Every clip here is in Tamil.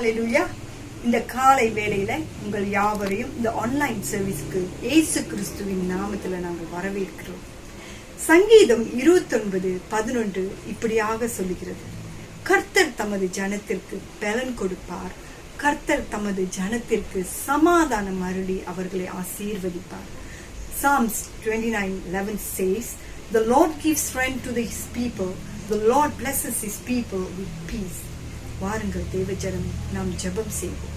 ஹல்லேலூயா. இந்த காலை வேளையில உங்கள் யாவரையும் இந்த ஆன்லைன் சர்வீஸ்க்கு இயேசு கிறிஸ்துவின் நாமத்துல நாங்கள் வரவேற்கிறோம். சங்கீதம் 29:11 இப்படியாக சொல்லுகிறது, கர்த்தர் தமது ஜனத்திற்கு பலன் கொடுப்பார், கர்த்தர் தமது ஜனத்திற்கு சமாதானம் அருளி அவர்களை ஆசீர்வதிப்பார். Psalms 29:11 says, the Lord gives strength to his people, the Lord blesses his people with peace. வாருங்கள் தேவஜனமே, நாம் ஜெபம் செய்வோம்.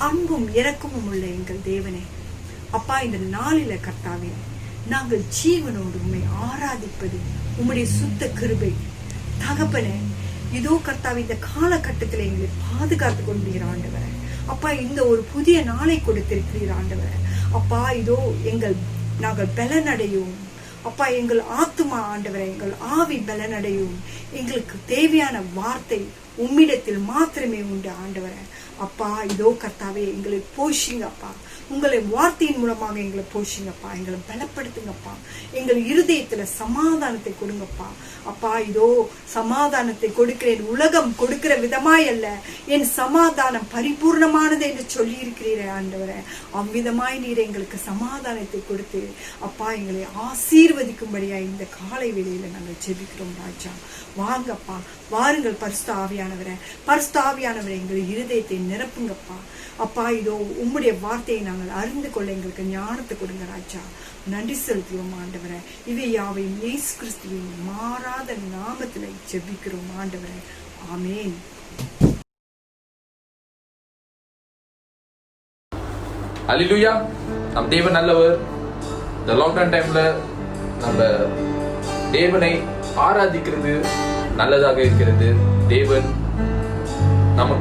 அன்பும் இரக்கமும் உள்ள எங்கள் தேவனே, அப்பா, இந்த நாளில கர்த்தாவே, நாங்கள் ஜீவனோடு உம்மை ஆராதிப்பது உம்முடைய சுத்த கிருபை. தகப்பனே, இதோ கர்த்தாவே, இந்த காலகட்டத்தில் எங்களை பாதுகாத்து கொண்டீர் ஆண்டவரே. அப்பா, இந்த ஒரு புதிய நாளை கொடுத்திருக்கிறீர் ஆண்டவரே. அப்பா, இதோ நாங்கள் பலனடையும். அப்பா, எங்கள் ஆத்துமா ஆண்டவரே, எங்கள் ஆவி பலனடையும். எங்களுக்கு தேவையான வார்த்தை உம்மிடத்தில் மாத்திரமே உண்டு ஆண்டவரே. அப்பா, இதோ கர்த்தாவே, எங்களை போஷிங்கப்பா, உங்களை வார்த்தையின் மூலமாக எங்களை போஷிங்கப்பா, எங்களை பலப்படுத்துங்கப்பா, எங்கள் இருதயத்துல சமாதானத்தை கொடுங்கப்பா. அப்பா, இதோ சமாதானத்தை கொடுக்கிறேன், உலகம் கொடுக்கிற விதமாய் அல்ல, என் சமாதானம் பரிபூர்ணமானது என்று சொல்லி இருக்கிறீரே ஆண்டவரே. அவ்விதமாய் நீர் எங்களுக்கு சமாதானத்தை கொடுத்து அப்பா எங்களை ஆசீர்வதிக்கும்படியா இந்த காலை வேளையில நாங்கள் ஜெபிக்கிறோம் ராஜா. வாங்கப்பா, வாருங்கள் பரிசுத்த ஆவியானவரே, பரிசுத்த ஆவியானவரே, எங்கள் இருதயத்தை நிரப்புங்கப்பா. அப்பா, இதோ உம்முடைய வார்த்தையை நாங்கள் அறிந்து கொள்ள எங்களுக்கு ஞானத்தை கொடுங்க ராஜா. நன்றி செலுத்துவோம் ஆண்டவரே. இவை யாவையும் இயேசு கிறிஸ்துவின் மாறாத நாமத்திலே ஜெபிக்கிறோம் ஆண்டவரே. ஆமென். ஹல்லேலூயா. நம் தேவன் நல்லவர். இந்த லாக்டவுன் டைம்ல நம்ம தேவனை ஆராதிக்கிறது நல்லதாக இருக்கிறது. தேவன் நம்ம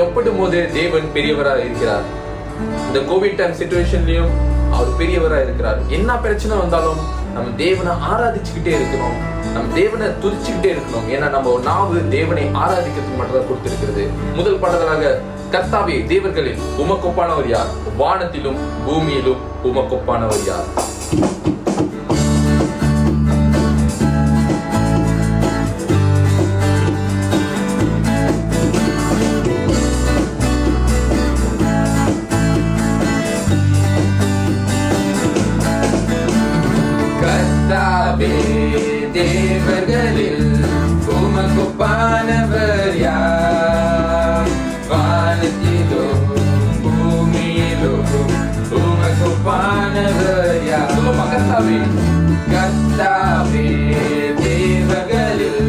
ஒப்பிடும் போது தேவன் பெரியவராக இருக்கிறார். இந்த கோவிட் டைம் சிச்சுவேஷன்லயும் அவர் பெரியவராக இருக்கிறார். என்ன பிரச்சனை வந்தாலும் நம்ம தேவனை ஆராதிச்சுக்கிட்டே இருக்கணும், நம்ம தேவனை துதிச்சுக்கிட்டே இருக்கணும். ஏன்னா நம்ம நாவு தேவனை ஆராதிக்கிறதுக்கு மட்டும்தான் கொடுத்திருக்கிறது. முதல் பாடலாக, கர்த்தாவே தேவர்களில் உமக்கொப்பானவர் யார், வானத்திலும் பூமியிலும் உமக்கொப்பானவர் யார். தேவர்களில் உமக்கொப்பானவர் யார், வானத்திலோ பூமியிலோ உமக்கொப்பானவர் யார். கர்த்தாவே, கர்த்தாவே தேவர்களில்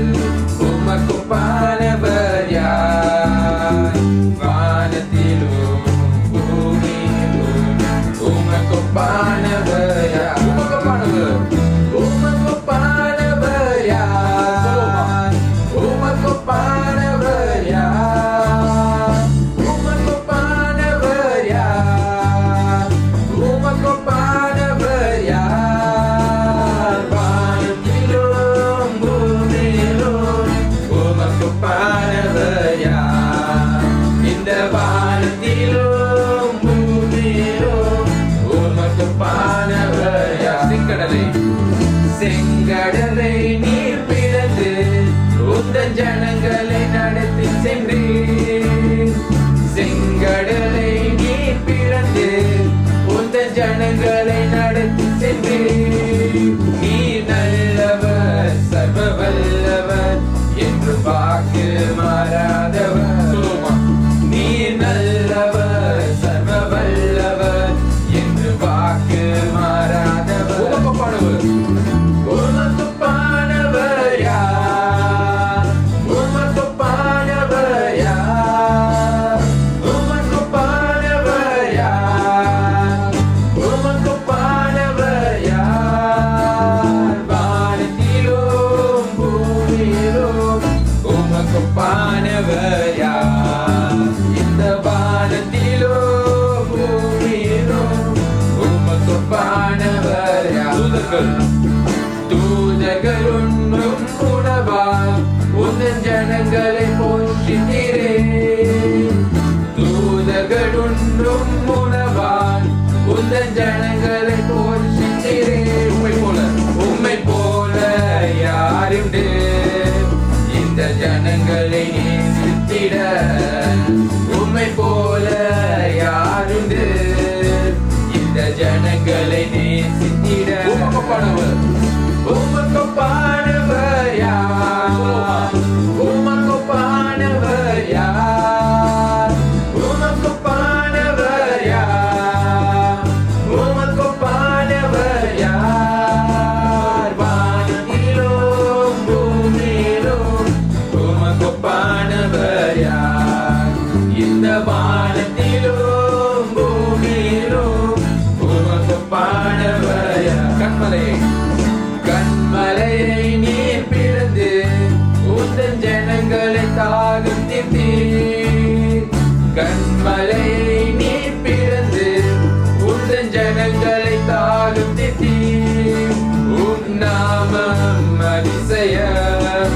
உமக்கொப்பானவர் யார், வானத்திலோ பூமியிலோ உமக்கொப்பானவர் யார். செங்கடலை நீர் பிளந்து உந்தன் ஜனங்களை நடத்தி சென்றீர். செங்கடலை நீர் பிளந்து உந்தன் ஜனங்களை நடத்தி சென்றீர். நீர் நல்லவர், சர்வ வல்லவர், என்று வாக்கு மாறாதவர். நீர் நல்லவர், சர்வ வல்லவர், என்று வாக்கு மாறாதவர். தூதர்கள் ஒன்றும் உணவால் உந்தன் ஜனங்களை போற்றினீரே. தூதர்கள் ஒன்றும் உணவால் உந்தன் ஜனங்களை போற்றினீரே. உம்மை போல யாருண்டு இந்த ஜனங்களை நேசித்திட. உம்மை போல யாருண்டு இந்த ஜனங்களை நேசித்திட. உமக்கொப்பானவர் உமக்கொப்பானவர் யார்? உமக்கொப்பானவர் யார்? உமக்கொப்பானவர் யார்? உமக்கொப்பானவர் யார்? வானத்திலும் பூமியிலும் உமக்கொப்பானவர் யார்? இந்த வானத்திலும் பூமியிலும் உமக்கொப்பானவர் யார்? கண்மலையை நீர் பிளந்து உந்தன் ஜனங்களை தாகம் தீர்த்தீர். கண்மலையை நீர் பிளந்து உந்தன் ஜனங்களை தாகம் தீர்த்தீர். உம் நாமம் அதிசயம்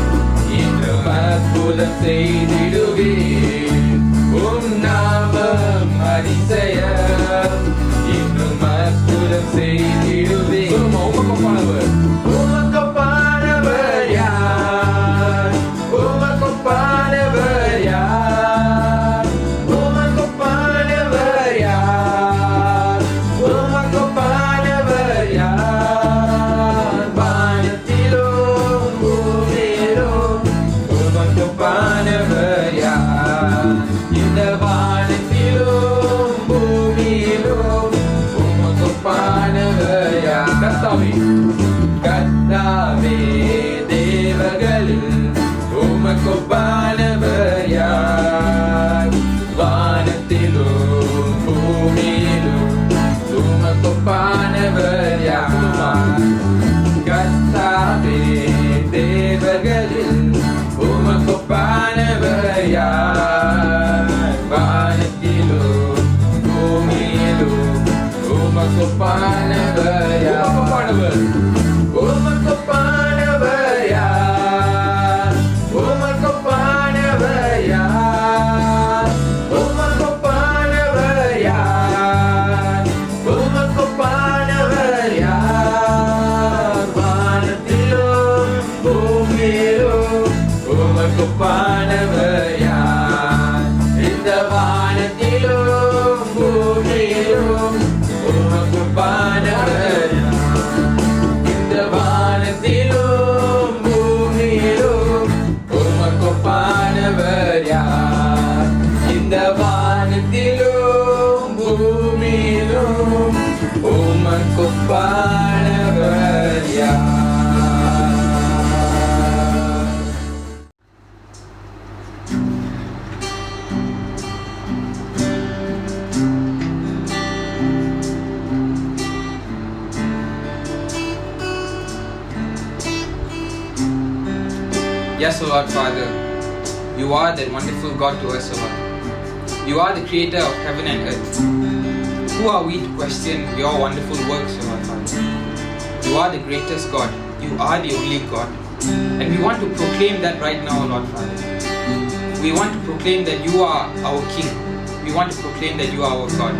இன்னும் அற்புதம் செய்திடுவீர். உம் நாமம் அதிசயம் இன்னும் அற்புதம் செய்திடுவீர். உமக்கொப்பானவர் உமக்கொப்பானவர் யார்? உமக்கொப்பானவர் யார்? உமக்கொப்பானவர் யார்? உமக்கொப்பானவர் யார்? வானத்திலும் பூமியிலும் உமக்கொப்பானவர் யார்? இந்த வானத்திலும் பூமியிலும் உமக்கொப்பானவர் யார்? கர்த்தாவே தேவர்களில் உமக்கொப்பானவர் யார்? வானத்திலும் பூமியிலும் உமக்கொப்பானவர் யார்? கர்த்தாவே தேவர்களில் உமக்கொப்பானவர் யார்? வானத்திலும் பூமியிலும் உமக்கொப்பானவர் யார்? உமக்கொப்பானவர் யார்? உமக்கொப்பானவர் யார்? உமக்கொப்பானவர் யார்? உமக்கொப்பானவர் யார்? வானத்திலும் பூமியிலும் உமக்கொப்பானவர் யார்? இந்த வானத்திலும் பூமியிலும் உமக்கொப்பானவர் யார்? இந்த வானத்திலும் பூமியிலும் உமக்கொப்பானவர் யார்? இந்த வானத்திலும் பூமியிலும் உமக்கொப்பானவர் யார்? Yes, O Lord Father, you are that wonderful God to us, O Lord. You are the creator of heaven and earth. Who are we to question your wonderful works, O Lord Father? You are the greatest God. You are the only God. And we want to proclaim that right now, O Lord Father. We want to proclaim that you are our King. We want to proclaim that you are our God.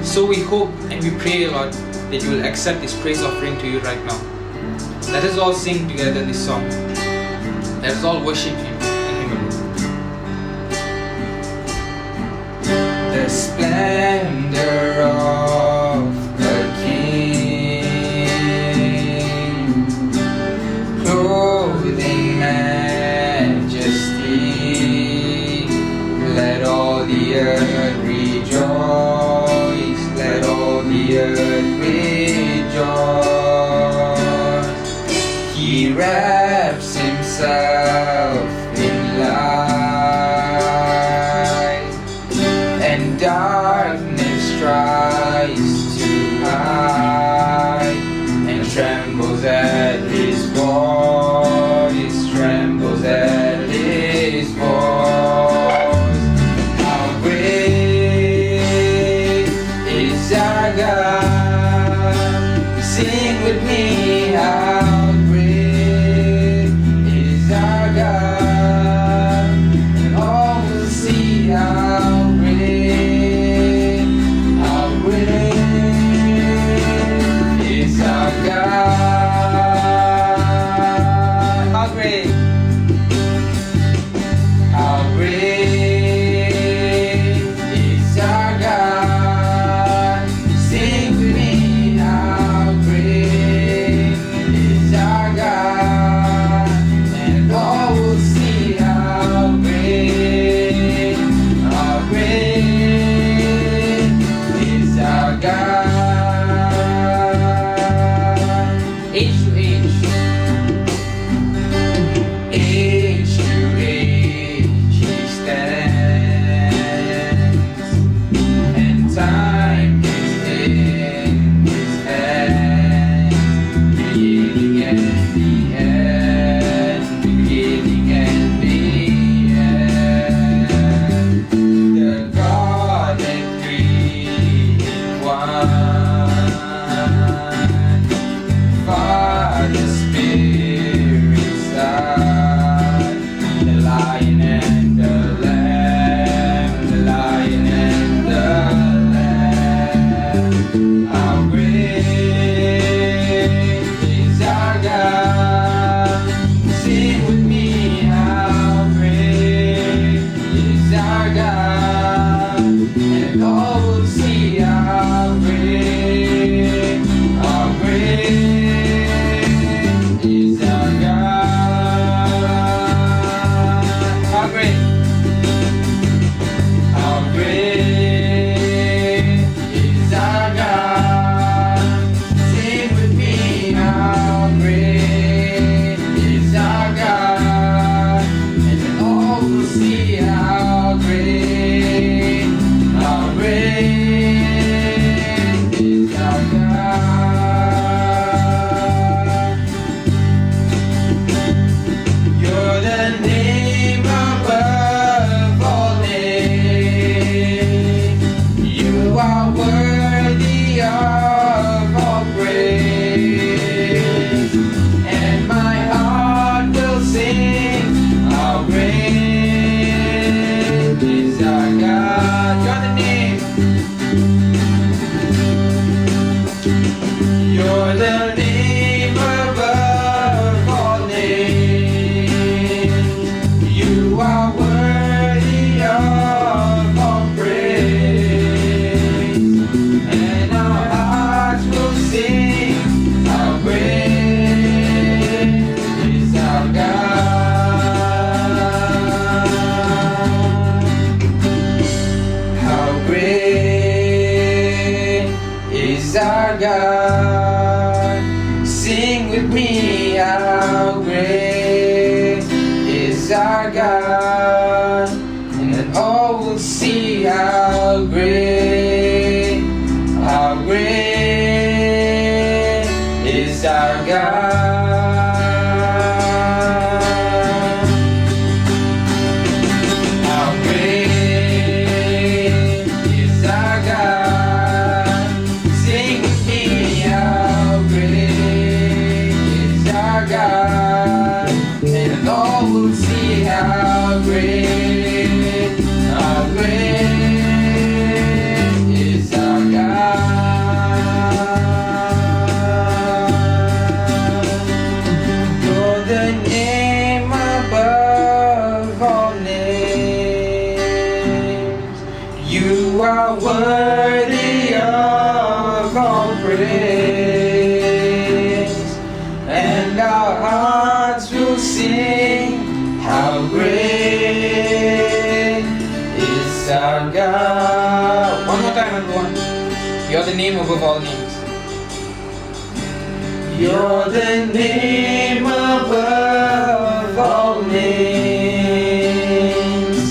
So we hope and we pray, Lord, that you will accept this praise offering to you right now. Let us all sing together this song. Let us all worship Him and Him alone. The splendor of the King, clothed in majesty. Let all the earth rejoice. Let all the earth rejoice. He wraps Himself in light, and darkness tries to hide, and trembles at His voice, trembles at His voice. How great is our God? Sing with me, how great is our God, and all will see how great is our God. How great our God, and all will see how great is our God. How great is our God. Sing with me, how great is our God. And then all will see how great is our God. You're the name above all names. You are worthy of all praise. And my heart will sing, how great is our God. You're the name. You're the name above all names. You are worthy of all praise. And our hearts will sing, how great is our God. How great is our God. Sing with me, how great is our God. And then all will see how great is our God. How great is our God. Sing with me, how great is our God. And all will see how great is our God. You're the name above all names. You are worthy of all praise. And our hearts will sing, how great is our God. One more time, everyone. You're the name above all names. You're the name above all names.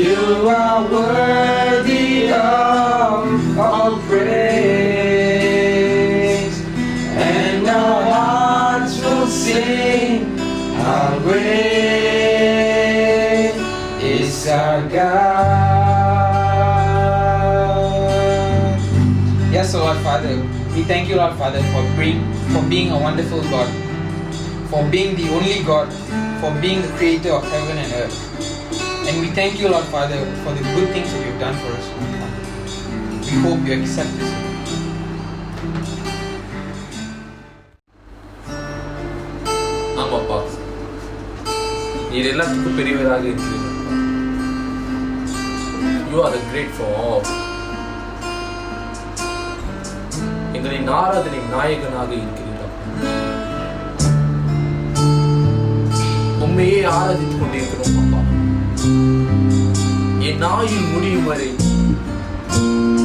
You are worthy of all praise. And our hearts will sing, how great is our God. Yes, Lord Father, we thank you, Lord Father, for being a wonderful God, for being the only God, for being the creator of heaven and earth. And we thank you, Lord Father, for the good things that you've done for us, Lord Father. We hope you accept this. ஆமாப்பா, நீர் எல்லாத்துக்கும் பெரியவராக இருக்கிறீர்கள். You are the great for all. எங்களின் ஆராதனை நாயகனாக இருக்கிறீர்கள். உண்மையே ஆராதித்துக் கொண்டிருக்கிறோம் அப்பா. என் நாயில் முடியும் வரை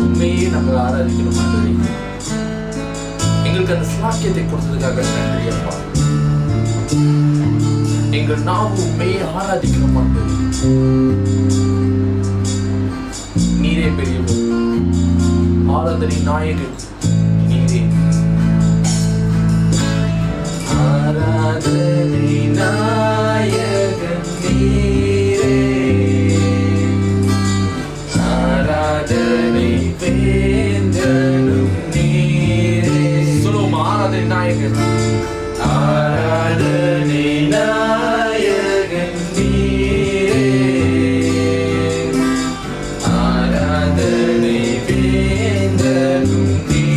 உண்மையே நாங்கள் ஆராதிக்கிறோம் ஆண்டவரே. எங்களுக்கு அந்த சாக்கியத்தை கொடுத்ததுக்காக நன்றி அப்பா. எங்கள் நாவு உண்மையை ஆராதிக்கிறோம் ஆண்டவரே. நீரே பெரியவர், ஆராதனை நாயகன் நீரே. ஆராதனை நாயகன் நீரே, ஆராதனை வேந்தனும் நீரே. சொல்லுவோம், ஆராதனை நாயகன், ஆராதனை நாயகன் நீரே, ஆராதனை வேந்தனும் நீரே.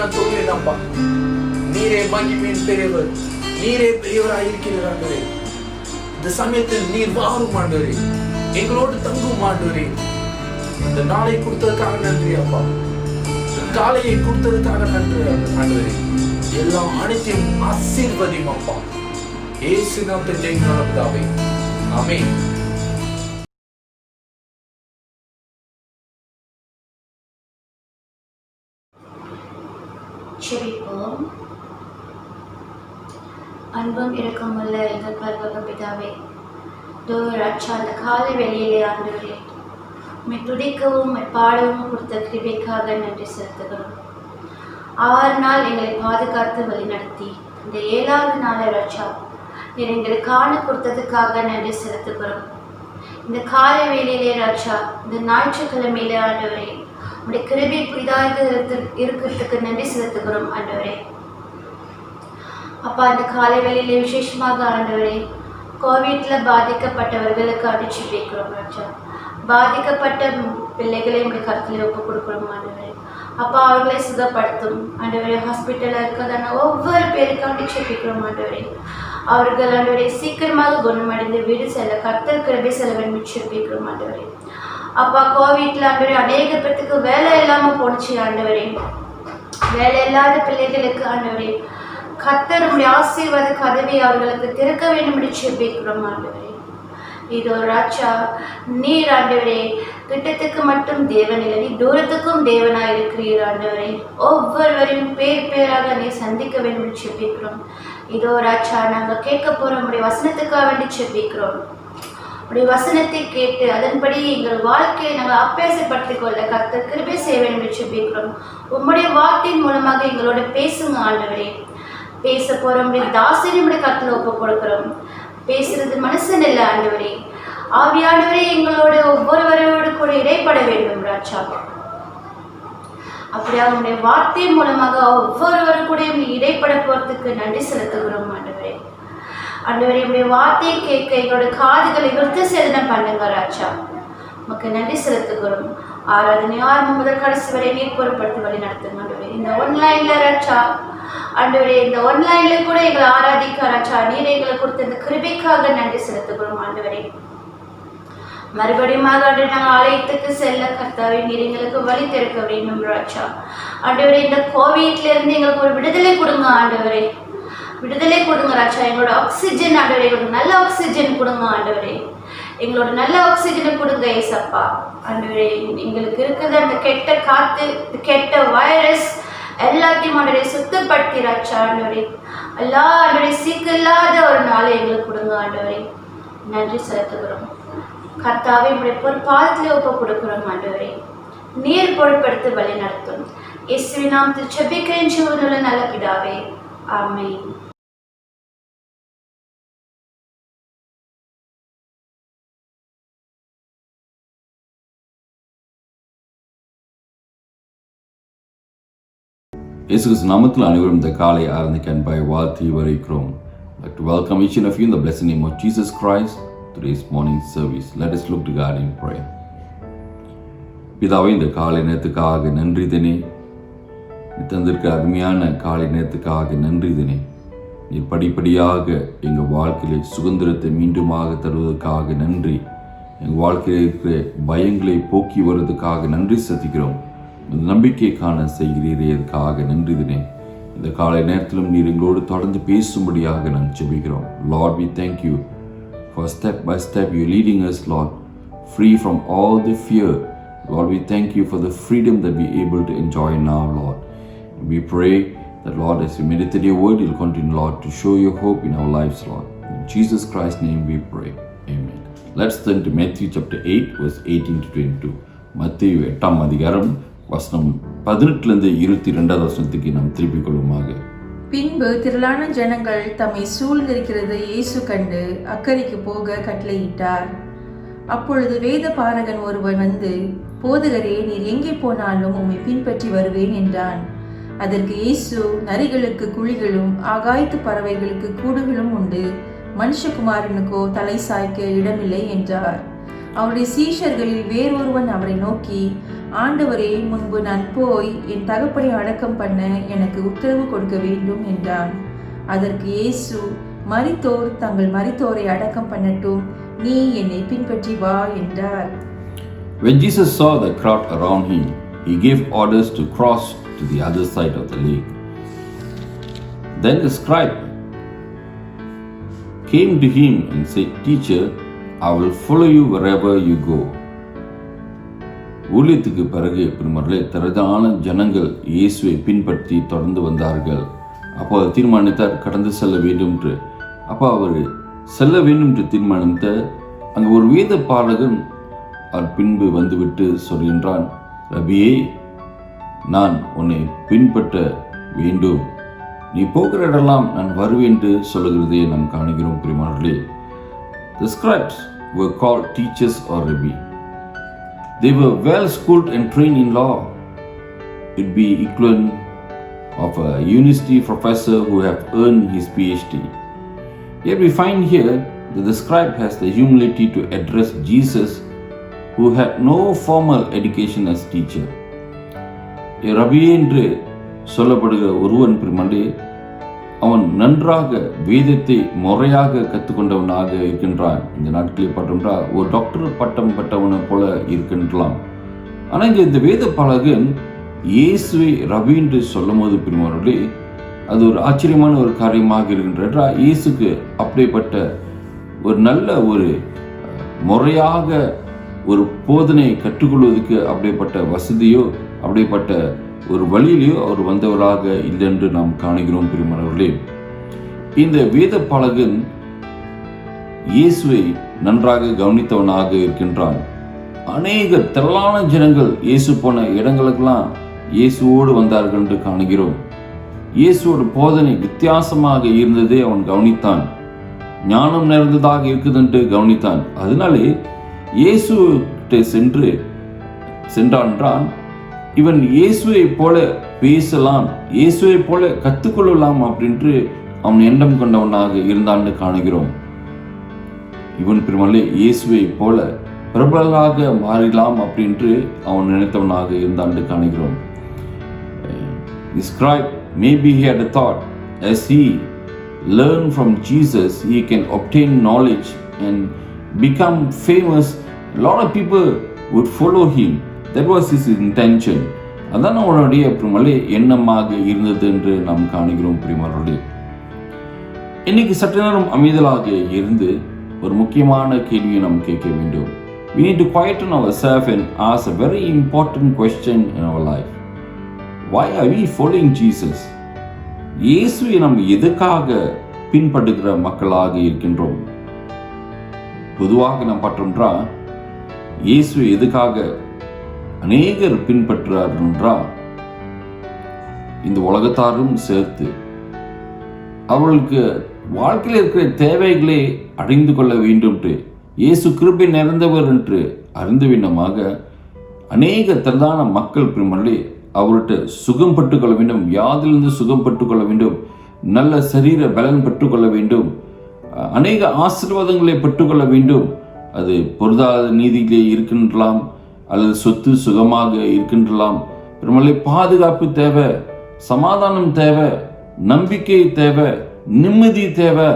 நான் சொல்றேன் அப்பா, நீரே மகிமையின் பெரியவர், நீரே பெரியவராக இருக்கிறீர் ஆண்டவரே. இந்த சமயத்தில் நீர் வாரும் ஆண்டவரே, எங்களோடு தங்கும் ஆண்டவரே. இந்த நாளை கொடுத்ததுக்காக நன்றி அப்பா, இந்த காலையை கொடுத்ததுக்காக நன்றி ஆண்டவரே. எல்லாம் அனைத்தையும் ஆசீர்வதியும் அப்பா, இயேசு நாமத்தில் ஜெயங்களான பிதாவே, ஆமென். ஜெபிப்போம். அன்பும் இரக்கமுள்ள எங்கள் பரலோக பிதாவே, ராஜா, அந்த காலை வேளையிலே ஆண்டவரே, உம்மை துதிக்கவும் உம்மை பாடவும் கொடுத்த கிருபைக்காக நன்றி செலுத்துகிறோம். 6 நாள் எங்களை பாதுகாத்து வழிநடத்தி இந்த 7வது நாளை ராஜா நீர் எங்களுக்கு காண கொடுத்ததுக்காக நன்றி செலுத்துகிறோம். இந்த காலை வேளையிலே ராஜா, இந்த ஞாயிற்றுக்கிழமையிலே ஆண்டவரே, உடைய கிருபை புதிதாக இருக்கிறதுக்கு நன்றி செலுத்துகிறோம் ஆண்டவரே. அப்பா, இந்த காலை வேளையிலே விசேஷமாக ஆண்டவரே, கோவிட்ல பாதிக்கப்பட்டவர்களுக்கு அடிச்சு வைக்கிறோம் ராஜா. பாதிக்கப்பட்ட பிள்ளைகளை உடைய கருத்தில் ஒப்பு கொடுக்கிறோம் ஆண்டவரே. அப்பா, அவர்களை சுகப்படுத்தும் ஆண்டவரே. ஹாஸ்பிட்டலில் இருக்கிறதான ஒவ்வொரு பேருக்கும் அடிச்சு வைக்கிறோம் ஆண்டவரே. அவர்கள் ஆண்டவரே சீக்கிரமாக குணமடைந்து வீடு செல்ல கர்த்தர் கிருபை செலவன் மிச்சிருக்கிறோம் ஆண்டவரே. அப்பா, கோவிட்ல ஆண்டவரே அநேக பேருக்கு வேலை இல்லாமல் போணுச்சு ஆண்டவரே. வேலை இல்லாத பிள்ளைகளுக்கு ஆண்டவரே கர்த்தர் உடைய ஆசீர்வாத கதவை அவர்களுக்கு திறக்க வேண்டும் என்று ஜெபிக்கிறோம் ஆண்டவரே. இதோ ராஜா, நீர் ஆண்டவரே கிட்டத்துக்கு மட்டும் தேவன் இல்லை, நீ தூரத்துக்கும் தேவனாக இருக்கிறீர் ஆண்டவரே. ஒவ்வொருவரையும் பேர் பேராக நீ சந்திக்க வேண்டும் என்று ஜெபிக்கிறோம். இதோ ராஜா, நாங்கள் கேட்க போறோம் உடைய வசனத்துக்காக வேண்டி ஜெபிக்கிறோம். உடைய வசனத்தை கேட்டு அதன்படி எங்கள் வாழ்க்கையை நாங்கள் அபியாசப்படுத்திக் கொள்ள கர்த்தர் கிருபை செய்ய வேண்டும் என்று ஜெபிக்கிறோம். உம்முடைய வார்த்தையின் மூலமாக எங்களோட பேசுங்க ஆண்டவரே. பேச போறோம் தாசிரியமுடைய கருத்தில் ஒப்பு கொடுக்கிறோம். பேசுறது மனுஷன் இல்லை ஆண்டவரே. ஆவியானவரே எங்களோட ஒவ்வொருவரோடு கூட இடைப்பட வேண்டும் ராஜா. அப்படியா உங்களுடைய வார்த்தை மூலமாக ஒவ்வொருவரு கூட இடைப்பட போறதுக்கு நன்றி செலுத்துகிறோம் ஆண்டவரே. ஆண்டவரே, உடைய வார்த்தையை கேட்க எங்களோட காதுகளை விருத்த சேதனம் பண்ணுங்க ராஜா. நமக்கு நன்றி செலுத்துகிறோம். ஆராதனை ஆரம்பம் முதல் கடைசி வரை நீர் பொருட்படுத்தி வழி நடத்துங்க ஆண்டவரே. இந்த ஒன்லைன்ல ராஜா ஆண்டவரே, இந்த ஒன்லைன்ல கூட எங்களை ஆராதிக்க ராஜா நீர் எங்களை கொடுத்த இந்த கிருபைக்காக நன்றி செலுத்துகிறோம் ஆண்டவரே. மறுபடியும் நாங்கள் ஆலயத்துக்கு செல்ல கர்த்தாவே நீர் எங்களுக்கு வழி திறக்க வேண்டும் ராஜா. ஆண்டவரே, இந்த கோவிட்ல இருந்து எங்களுக்கு ஒரு விடுதலை கொடுங்க ஆண்டவரே. விடுதலை கொடுங்க ராஜா. எங்களோட ஆக்சிஜன் ஆண்டவரே, எங்களுக்கு நல்ல ஆக்சிஜன் கொடுங்க ஆண்டவரே. எங்களோட நல்ல ஆக்சிஜனை கொடுங்க ஏசப்பா. ஆண்டவரே, எங்களுக்கு இருக்கிற அந்த கெட்ட காத்து, கெட்ட வைரஸ் எல்லாத்தையும் ஆண்டவரே சுத்தப்படுத்தி ராஜா ஆண்டவரே. ஆண்டவரே சீக்கிரம் இல்லாத ஒரு நாளை எங்களுக்கு கொடுங்க ஆண்டவரே. நன்றி செலுத்துகிறோம் கர்த்தாவே. உடைய பாதத்திலே ஒப்பு கொடுக்கிறோம் ஆண்டவரே. நீர் பொருட்படுத்தி வழி நடத்தும். இயேசுவின் நாமத்தில் ஜெபிக்கிறேன் ஜீவனுள்ள நல்ல பிதாவே, ஆமென். இயேசு கிறிஸ்து நாமத்தில் அனைவரும் இந்த காலை ஆரம்பிக்க அன்பாய் வாழ்த்தி வரவேற்கிறோம். I'd like to welcome each and of you in the blessed name of Jesus Christ. Today's morning service. Let us look to God in prayer. பிதாவே, இந்த காலை நேரத்துக்காக நன்றி தினே. தந்திருக்க அருமையான காலை நேரத்துக்காக நன்றி தினே. நீ படிப்படியாக எங்கள் வாழ்க்கையிலே சுதந்திரத்தை மீண்டுமாக தருவதற்காக நன்றி. எங்கள் வாழ்க்கையில் இருக்கிற பயங்களை போக்கி வருவதற்காக நன்றி செலுத்துகிறோம். நம்பிக்கை காண செய்கிறீரே, அதுக்காக நன்றி தினே. இந்த காலை நேரத்திலும் நீர் எங்களோடு தொடர்ந்து பேசும்படியாக நான் ஜெபிக்கிறோம். Lord, we thank you for step by step you're leading us, Lord, free from all the fear. Lord, we thank you for the freedom that we're able to enjoy now, Lord. We pray that, Lord, as we meditate your word, you'll continue, Lord, to show your hope in our lives, Lord. In Jesus Christ's name we pray. Amen. Let's turn to Matthew chapter 8, verse 18 to 22. மத்தேயு 8ஆம் அதிகாரம் வசனம் 18 22 வசனத்துக்கு நாம் திருப்பிக் கொள்ளுமாக. பின்பு திரளான ஜனங்கள் தம்மை சூழ்ந்திருக்கிறது இயேசு கண்டு அக்கறைக்கு போக கட்டளையிட்டார். அப்பொழுது வேத பாரகன் ஒருவன் வந்து, போதகரே, நீர் எங்கே போனாலும் உம்மை பின்பற்றி வருவேன் என்றான். அதற்கு இயேசு, நரிகளுக்கு குழிகளும் ஆகாயத்து பறவைகளுக்கு கூடுகளும் உண்டு, மனுஷகுமாரனுக்கோ தலை சாய்க்க இடமில்லை என்றார். அவருடைய சீஷர்களில் வேறொருவன் அவரை நோக்கி, ஆண்டவரே, முன்பு நான் போய் என் தகப்பனை அடக்கம் பண்ண எனக்கு உத்தரவு கொடுக்க வேண்டும் என்றான். அதற்கு இயேசு, மரித்தோர் தங்கள் மரித்தோரை அடக்கம் பண்ணட்டும், நீ என்னை பின்பற்றி வா என்றார். When Jesus saw the crowd around him, he gave orders to cross to the other side of the lake. Then the scribe came to him and said, "Teacher, I will follow you wherever you go." ஊழியத்துக்கு பிறகு பிரிமர்களே, திரளான ஜனங்கள் இயேசுவை பின்பற்றி தொடர்ந்து வந்தார்கள். அப்போ அவர் தீர்மானித்தார் கடந்து செல்ல வேண்டும் என்று. அப்போ அவர் செல்ல வேண்டும் என்று தீர்மானித்த அங்கே ஒரு வேத பாலகன் அவர் பின்பு வந்துவிட்டு சொல்கின்றான், ரபியே, நான் உன்னை பின்பற்ற வேண்டும், நீ போகிற இடமெல்லாம் நான் வருவேன் என்று சொல்லுகிறதை நாம் காணுகிறோம். பிரியமானவர்களே, the scribes were called teachers or rabbi. They were well schooled and trained in law. It would be equivalent of a university professor who have earned his PhD. Yet we find here that the scribe has the humility to address Jesus, who had no formal education as teacher. ரபி என்று சொல்லப்படுகிற ஒருவன் பிரிமண்டே, அவன் நன்றாக வேதத்தை முறையாக கற்றுக்கொண்டவனாக இருக்கின்றான். இந்த நாட்களில் பட்டோம்னா ஒரு டாக்டர் பட்டம் பெற்றவனை போல இருக்கின்றான். ஆனால் இங்கே இந்த வேத பாலகன் இயேசுவை ரபி என்று சொல்லும் போது பிரிமானவர்களே, அது ஒரு ஆச்சரியமான ஒரு காரியமாக இருக்கின்ற. இயேசுக்கு அப்படிப்பட்ட ஒரு நல்ல ஒரு முறையாக ஒரு போதனை கற்றுக்கொள்வதற்கு அப்படிப்பட்ட வசதியோ அப்படிப்பட்ட ஒரு வழியிலையோ அவர் வந்தவராக இல்லை என்று நாம் காணுகிறோம். பிரியமானவர்களே, இந்த வேத பாலகன் இயேசுவை நன்றாக கவனித்தவனாக இருக்கின்றான். அநேக திரளான ஜனங்கள் இயேசு போன இடங்களுக்கெல்லாம் இயேசுவோடு வந்தார்கள் என்று காணுகிறோம். இயேசுவோட போதனை வித்தியாசமாக இருந்ததை அவன் கவனித்தான். ஞானம் நிறைந்ததாக இருக்குது என்று கவனித்தான். அதனாலே இயேசு சென்றான். இவன் இயேசுவை போல பேசலாம், இயேசுவை போல கற்றுக்கொள்ளலாம் அப்படின்று அவன் எண்ணம் கொண்டவனாக இருந்தான்னு காணுகிறோம். இவன் பெருமளே இயேசுவை போல பிரபலமாக மாறலாம் அப்படின்று அவன் நினைத்தவனாக இருந்தான்னு காணுகிறோம். The scribe, maybe he had a thought, as he learned from Jesus, he can obtain knowledge and become famous. A lot of people would follow him. That was his intention. அதான் அவனுடைய பிரிமலே எண்ணமாக இருந்தது என்று நாம் காணுகிறோம். பிரிமர்களே, இன்னைக்கு சற்று நேரம் அமைதலாக இருந்து ஒரு முக்கியமான கேள்வியை நாம் கேட்க வேண்டும். We need to quieten ourselves and ask a very important question in our life. Why are we following Jesus? இயேசுவை நாம் எதுக்காக பின்பற்றுகிற மக்களாக இருக்கின்றோம்? பொதுவாக நாம் பார்த்தோம்னா இயேசுவை எதுக்காக அநேகர் பின்பற்றுகிறார் என்றால், இந்த உலகத்தாரும் சேர்த்து அவர்களுக்கு வாழ்க்கையில் இருக்கிற தேவைகளை அடைந்து கொள்ள வேண்டும் என்று, இயேசு கிருபை நிறைந்தவர் என்று அறிந்த விண்ணமாக அநேக திரளான மக்கள் பிரிமர்களே அவர்கிட்ட சுகம் பெற்றுக்கொள்ள வேண்டும், வியாதிலிருந்து சுகம் பெற்றுக்கொள்ள வேண்டும், நல்ல சரீர பலன் பெற்றுக்கொள்ள வேண்டும், அநேக ஆசீர்வாதங்களை பெற்றுக்கொள்ள வேண்டும். அது பொருளாதார நீதியிலே இருக்கின்றலாம், அல்லது சொத்து சுகமாக இருக்கின்றலாம். பிரிமர்களே, பாதுகாப்பு தேவை, சமாதானம் தேவை, நம்பிக்கை தேவை, நிம்மதி தேவை.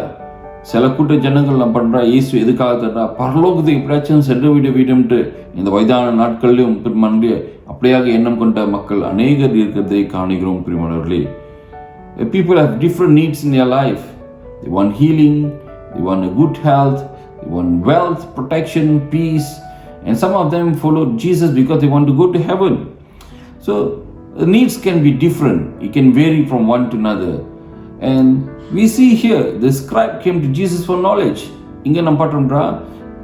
சில கூட்ட ஜனங்கள் நம்ம பண்றா இயேசு எதுக்காக தர்றா, பரலோகத்துக்கு எப்படியாச்சும் சென்று விட வேண்டும்ட்டு இந்த வயதான நாட்களிலும் பிரிமர்களே அப்படியாக எண்ணம் கொண்ட மக்கள் அநேகர் இருக்கிறதை காணுகிறோம். பிரிமர்களே, people have different needs in their life. They want healing, they want a good health, they want wealth, protection, peace, and some of them follow Jesus because they want to go to heaven. So the needs can be different, it can vary from one to another. And we see here the scribe came to Jesus for knowledge. இங்க நம்ம பார்த்தோம்னா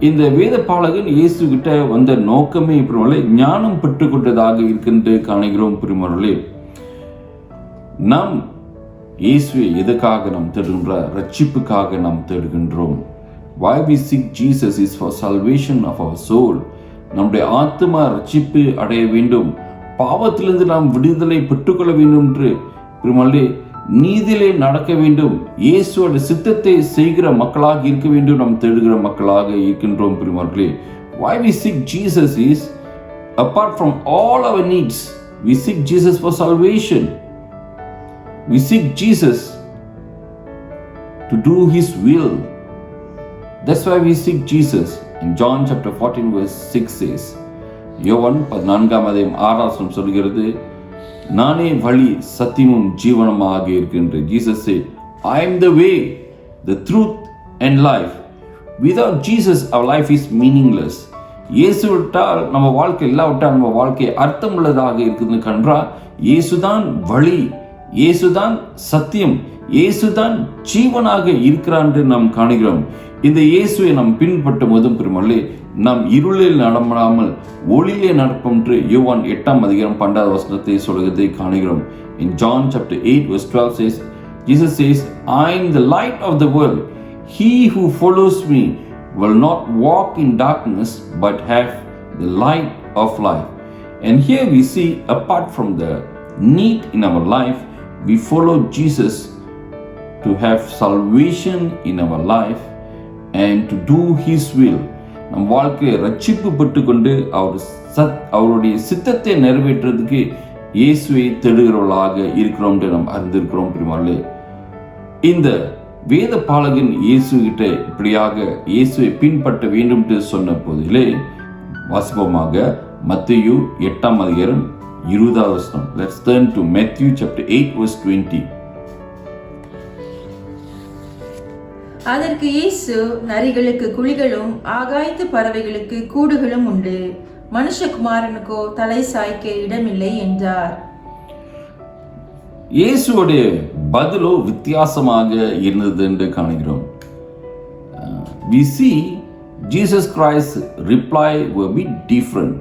இந்த வேத பாலகன் இயேசு கிட்ட வந்த நோக்கமே பிரிமர்களே ஞானம் பெற்றுக்கொண்டதாக இருக்கின்ற காணுகிறோம். பிரிமர்களே, நாம் இயேசுவை எதுக்காக நாம் தேடுகின்ற? ரட்சிப்புக்காக நாம் தேடுகின்றோம். Why we seek Jesus is for salvation of our soul. நம்முடைய ஆத்மா ரட்சிப்பு அடைய வேண்டும், பாவத்திலிருந்து நாம் விடுதலை பெற்றுக்கொள்ள வேண்டும் என்று பிரிமர்களே நீதியிலே நடக்க வேண்டும், இயேசுவோட சித்தத்தை செய்கிற மக்களாக இருக்க வேண்டும், நாம் தேடுகிற மக்களாக இருக்கின்றோம். பிரிமர்களே, why we seek Jesus is apart from all our needs, we seek Jesus for salvation. We seek Jesus to do His will. That's why we seek Jesus. In John chapter 14 verse 6 says, யோவான் 14 சொல்கிறது, நானே வழி சத்தியமும் ஜீவனமாக இருக்கின்றேன். Jesus said, I am the way, the truth and life. Without Jesus our life is meaningless. இயேசு விட்டால் நம்ம வாழ்க்கை இல்லாவிட்டால் நம்ம வாழ்க்கை அர்த்தமுள்ளதாக இருக்குதுன்னு கன்றா, இயேசுதான் வழி, இயேசுதான் சத்தியம், இயேசுதான் ஜீவனாக இருக்கிறான் என்று நாம் காணுகிறோம். இந்த இயேசுவை நாம் பின்பற்றும் போதும் பெருமல்லே நாம் இருளில் நடமாடாமல் ஒளியிலே நடப்போம் என்று யோவான் 8:12 சொல்கிறதை காணுகிறோம். In John chapter 8 verse 12 says, Jesus says, I am the light of the world. He who follows me will not walk in darkness but have the light of life. And here we see, apart from the need in our life, we follow Jesus to have salvation in our life and to do His will. நம் வாழ்க்கையை ரட்சிப்பு பெற்று கொண்டு அவருடைய சித்தத்தை நிறைவேற்றுறதுக்கு இயேசுவை தேடுகிறவர்களாக இருக்கிறோம் என்று நாம் அறிந்திருக்கிறோம். பிரியமானவர்களே, இந்த வேத பாலகன் இயேசு கிட்ட இப்படியாக இயேசுவை பின்பற்ற வேண்டும் என்று சொன்ன போதிலே வாசிப்போமாக மத்தேயு 8:20. Let's turn to Matthew chapter 8 verse 20. அதற்கு இயேசு, நரிகளுக்கு குழிகளும் ஆகாயத்து பறவைகளுக்கு கூடுகளும் உண்டு, மனுஷகுமாரனுக்கோ தலை சாய்க்க இடமில்லை என்றார். இயேசுடைய பதிலோ வித்தியாசமாக இருந்தது என்று காணுகிறோம். We see Jesus Christ's reply will be different.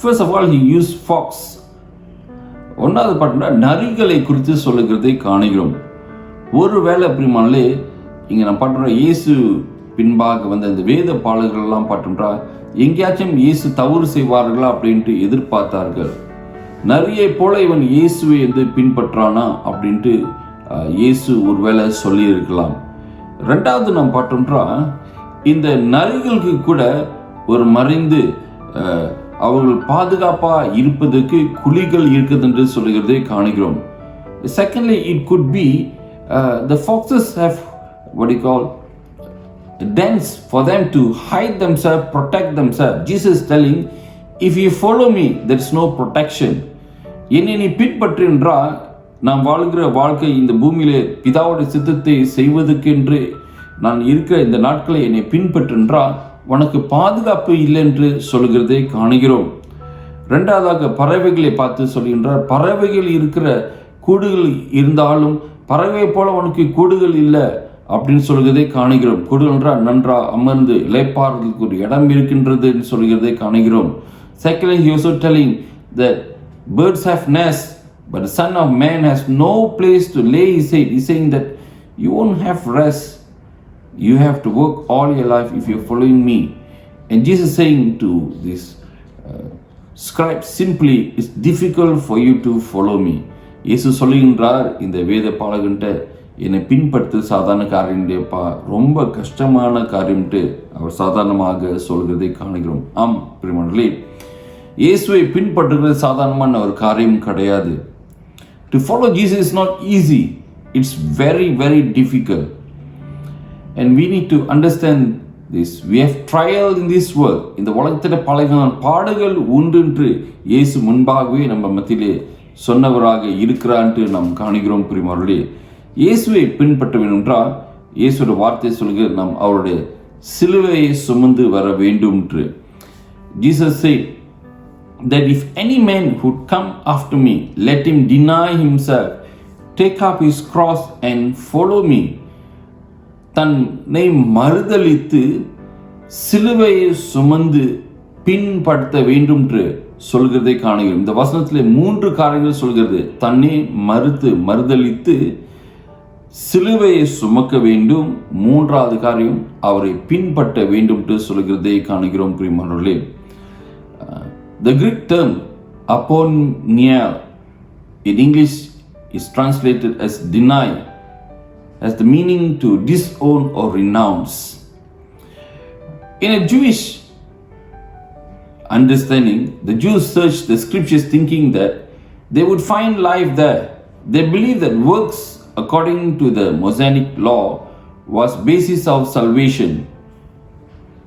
First of all, he used fox. ஒன்றாவது பார்த்தோம்னா நரிகளை குறித்து சொல்லுகிறதை காணுகிறோம். ஒருவேளை பிரியமானவர்களே, இங்கே நான் பார்த்தோம்னா இயேசு பின்பாக வந்த இந்த வேத பாடல்கள்லாம் பார்த்தோம்னா எங்கேயாச்சும் இயேசு தவறு செய்வார்களா அப்படின்ட்டு எதிர்பார்த்தார்கள். நரியை போல இவன் இயேசுவை பின்பற்றானா அப்படின்ட்டு இயேசு ஒருவேளை சொல்லியிருக்கலாம். ரெண்டாவது நாம் பார்த்தோம்னா இந்த நரிகளுக்கு கூட ஒரு மறைந்து அவர்கள் பாதுகாப்பாக இருப்பதற்கு குழிகள் இருக்குது என்று சொல்லுகிறதை காணுகிறோம். Secondly, it could be the foxes have what you call dens for them to hide themselves, protect themselves. Jesus is telling, if you follow me, there is no protection. என்னை நீ பின்பற்று என்றால் நாம் வாழ்கிற வாழ்க்கை இந்த பூமியிலே பிதாவுடைய சித்தத்தை செய்வதற்கென்று நான் இருக்கிற இந்த நாட்களை என்னை பின்பற்றென்றால் உனக்கு பாதுகாப்பு இல்லை என்று சொல்கிறதை காணுகிறோம். ரெண்டாவதாக பறவைகளை பார்த்து சொல்கின்றார், பறவைகள் இருக்கிற கூடுகள் இருந்தாலும் பறவை போல உனக்கு கூடுகள் இல்லை அப்படின்னு சொல்கிறதை காணுகிறோம். கூடுகள் என்றால் நன்றா அமர்ந்து இளைப்பாறுதலுக்கு ஒரு இடம் இருக்கின்றது என்று சொல்கிறதை காணுகிறோம். Secondly, he also telling that birds have nests, but the Son of Man has no place to lay his head. He's saying that you won't have rest. You have to work all your life if you're following me. And Jesus is saying to this scribe simply, it's difficult for you to follow me. இயேசு சொல்லுகின்றார் இந்த வேத பாலகன்ட்ட, என்னை பின்பற்று சாதாரண காரியம் இல்லையப்பா, ரொம்ப கஷ்டமான காரியம்ட்டு அவர் சாதாரணமாக சொல்கிறதை காணுகிறோம். ஆம் பிரியமானவர்களே, இயேசுவை பின்பற்றுகிறது சாதாரணமான ஒரு காரியம் கிடையாது. To follow Jesus is not easy. It's very, very difficult. And we need to understand this. We have trial in this world. இந்த உலகத்தில் பல பாடுகள் உண்டு என்று இயேசு முன்பாகவே நம்ம மத்தியிலே சொன்னவராக இருக்கிறான்ட்டு நாம் காணுகிறோம். பிரியமானவர்களே, இயேசுவை பின்பற்ற வேண்டும் என்றால் இயேசுடைய வார்த்தை சொல்கிற நாம் அவருடைய சிலுவையை சுமந்து வர வேண்டும் என்று. Jesus said that if any man would come after me, let him deny himself, take up his cross and follow me. தன்னை மறுதலித்து சிலுவையை சுமந்து பின்பற்ற வேண்டும் என்று சொல்கிறதை காணுகிறோம். இந்த வசனத்தில் 3 காரியங்கள் சொல்கிறது. தன்னை மறுதலித்து சிலுவையை சுமக்க வேண்டும். 3வது காரியம் அவரை பின்பற்ற வேண்டும் என்று சொல்கிறதை காணுகிறோம். பிரியமானவர்களே, the Greek term aponia in English is translated as deny, has the meaning to disown or renounce. In a Jewish understanding, the Jews searched the scriptures thinking that they would find life there. They believed that works according to the Mosaic law was basis of salvation.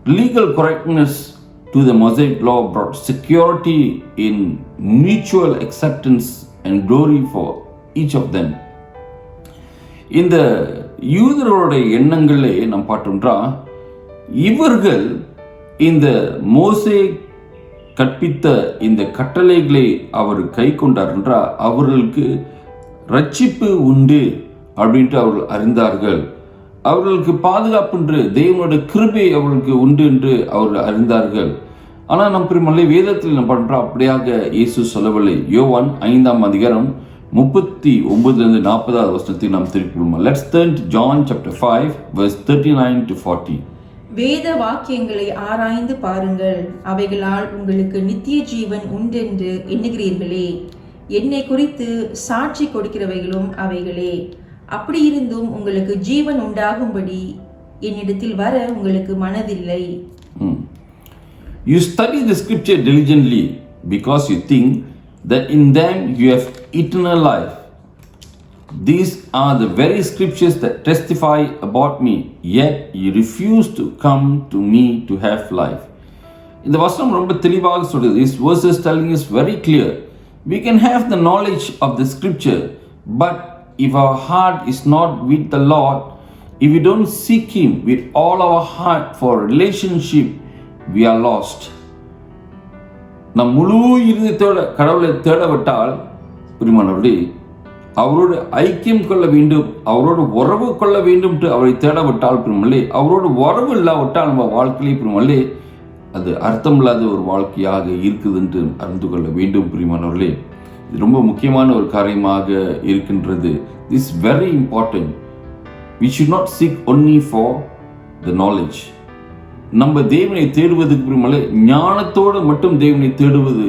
Legal correctness to the Mosaic law brought security in mutual acceptance and glory for each of them. இந்த யூதர்களுடைய எண்ணங்களே நாம் பார்த்தோம்னா, இவர்கள் இந்த மோசே கற்பித்த இந்த கட்டளைகளை அவர் கை கொண்டார் என்றால் அவர்களுக்கு ரட்சிப்பு உண்டு அப்படின்ட்டு அவர்கள் அறிந்தார்கள். அவர்களுக்கு பாதுகாப்பு என்று தேவனுடைய கிருபை அவர்களுக்கு உண்டு என்று அவர்கள் அறிந்தார்கள். ஆனால் நம் பிரியமானவர்களே, வேதத்தில் நம்ம பண்ணுறோம் அப்படியாக இயேசு சொல்லவில்லை. யோவான் 5ஆம் அதிகாரம் 39 40 வசனத்தை நாம் திருப்பிடுவோம். Let's turn to John chapter 5 verse 39 to 40. வேத வாக்கியங்களை ஆராய்ந்து பாருங்கள், அவைகளால் உங்களுக்கு நித்திய ஜீவன் உண்டென்று எண்ணுகிறீர்களே. என்னை குறித்து சாட்சி கொடுக்கிறவைகளும் அவைகளே. அப்படி இருந்தும் உங்களுக்கு ஜீவன் உண்டாகும்படி என்னிடத்தில் வர உங்களுக்கு மனதில்லை. You study the scripture diligently because you think that in them you have eternal life. These are the very scriptures that testify about me, yet you refuse to come to me to have life. இந்த வசனம் ரொம்ப தெளிவாக சொல்லுது. This verse is telling us very clear. We can have the knowledge of the scripture, but if our heart is not with the Lord, if we don't seek Him with all our heart for relationship, we are lost. நம் முழு இருதயத்தோட கடவுளை தேடவிட்டால் பிரியமானவர்களே, அவரோடு ஐக்கியம் கொள்ள வேண்டும், அவரோடு உறவு கொள்ள வேண்டும் என்று அவரை தேடவிட்டால் பிரியமானவர்களே, அவரோடு உறவு இல்லாவிட்டால் நம்ம வாழ்க்கையிலே பிரியமானவர்களே அது அர்த்தமில்லாத ஒரு வாழ்க்கையாக இருக்குது என்று அறிந்து கொள்ள வேண்டும். பிரியமானவர்களே, இது ரொம்ப முக்கியமான ஒரு காரியமாக இருக்கின்றது. This is very important. We should not seek only for the knowledge. நம்ம தேவனை தேடுவதுக்கு பிரியமானவர்களே ஞானத்தோடு மட்டும் தேவனை தேடுவது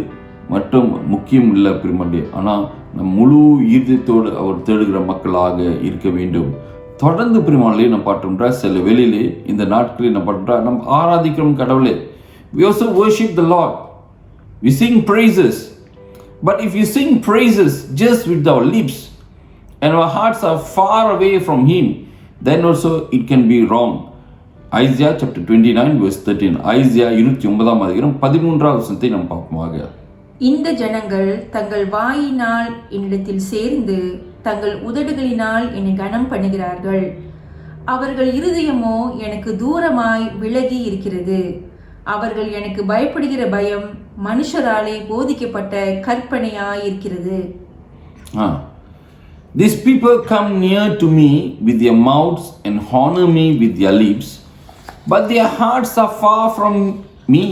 மட்டும் முக்கியம் இல்லை பிரியமானவர்களே, ஆனால் நம் முழு ஈர்த்தத்தோடு அவர் தேடுகிற மக்களாக இருக்க வேண்டும். தொடர்ந்து பிரியமானவர்களே நம்ம பார்த்தோம்னா சில வேளையிலே இந்த நாட்களில் நம்ம பார்த்தோம்னா நம்ம ஆராதிக்கிறோம் கடவுளே. We also worship the Lord. We sing praises. But if you sing praises just with our lips and our hearts are far away from Him, then also it can be wrong. Isaiah chapter 29 verse 13. Isaiah 29ஆம் அதிகாரம் 13ஆம் வசனத்தை நாம் பார்ப்போமாக. இந்த ஜனங்கள் தங்கள் வாயினால் என்னிடத்தில் சேர்ந்து தங்கள் உதடுகளினால் என்னை கனம் பண்ணுகிறார்கள். அவர்கள் இருதயமோ எனக்கு தூரமாய் விலகி இருக்கிறது. அவர்கள் எனக்கு பயப்படுகிற பயம் மனுஷராலே போதிக்கப்பட்ட கற்பனையாய் இருக்கிறது. These people come near to me with their mouths and honor me with their lips, but their hearts are far from me.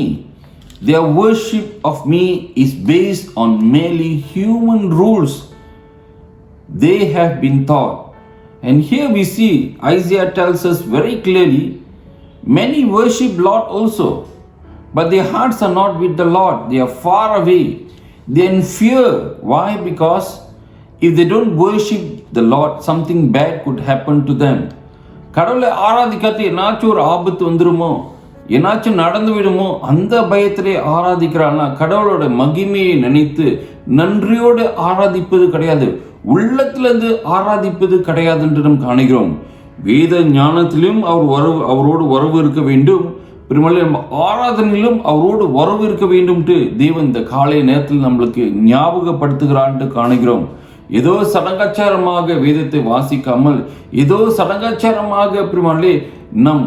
Their worship of me is based on merely human rules they have been taught. And here we see Isaiah tells us very clearly, many worship Lord also, but their hearts are not with the Lord. They are far away. They are in fear. Why? Because if they don't worship the Lord, something bad could happen to them. கடவுளை ஆராதிக்காது என்னாச்சும் ஒரு ஆபத்து வந்துருமோ, என்னாச்சும் நடந்து விடுமோ, அந்த பயத்திலே ஆராதிக்கிறான்னா கடவுளோட மகிமையை நினைத்து நன்றியோடு ஆராதிப்பது கிடையாது, உள்ளத்திலிருந்து ஆராதிப்பது கிடையாது என்று நாம் காணுகிறோம். வேத ஞானத்திலும் அவரோடு உறவு இருக்க வேண்டும். பெருமளவு நம்ம ஆராதனையிலும் அவரோடு உறவு இருக்க வேண்டும் தேவன் இந்த காலை நேரத்தில் நம்மளுக்கு ஞாபகப்படுத்துகிறான் காணுகிறோம். ஏதோ சடங்காச்சாரமாக வேதத்தை வாசிக்காமல், ஏதோ சடங்காச்சாரமாக பெருமளே நம்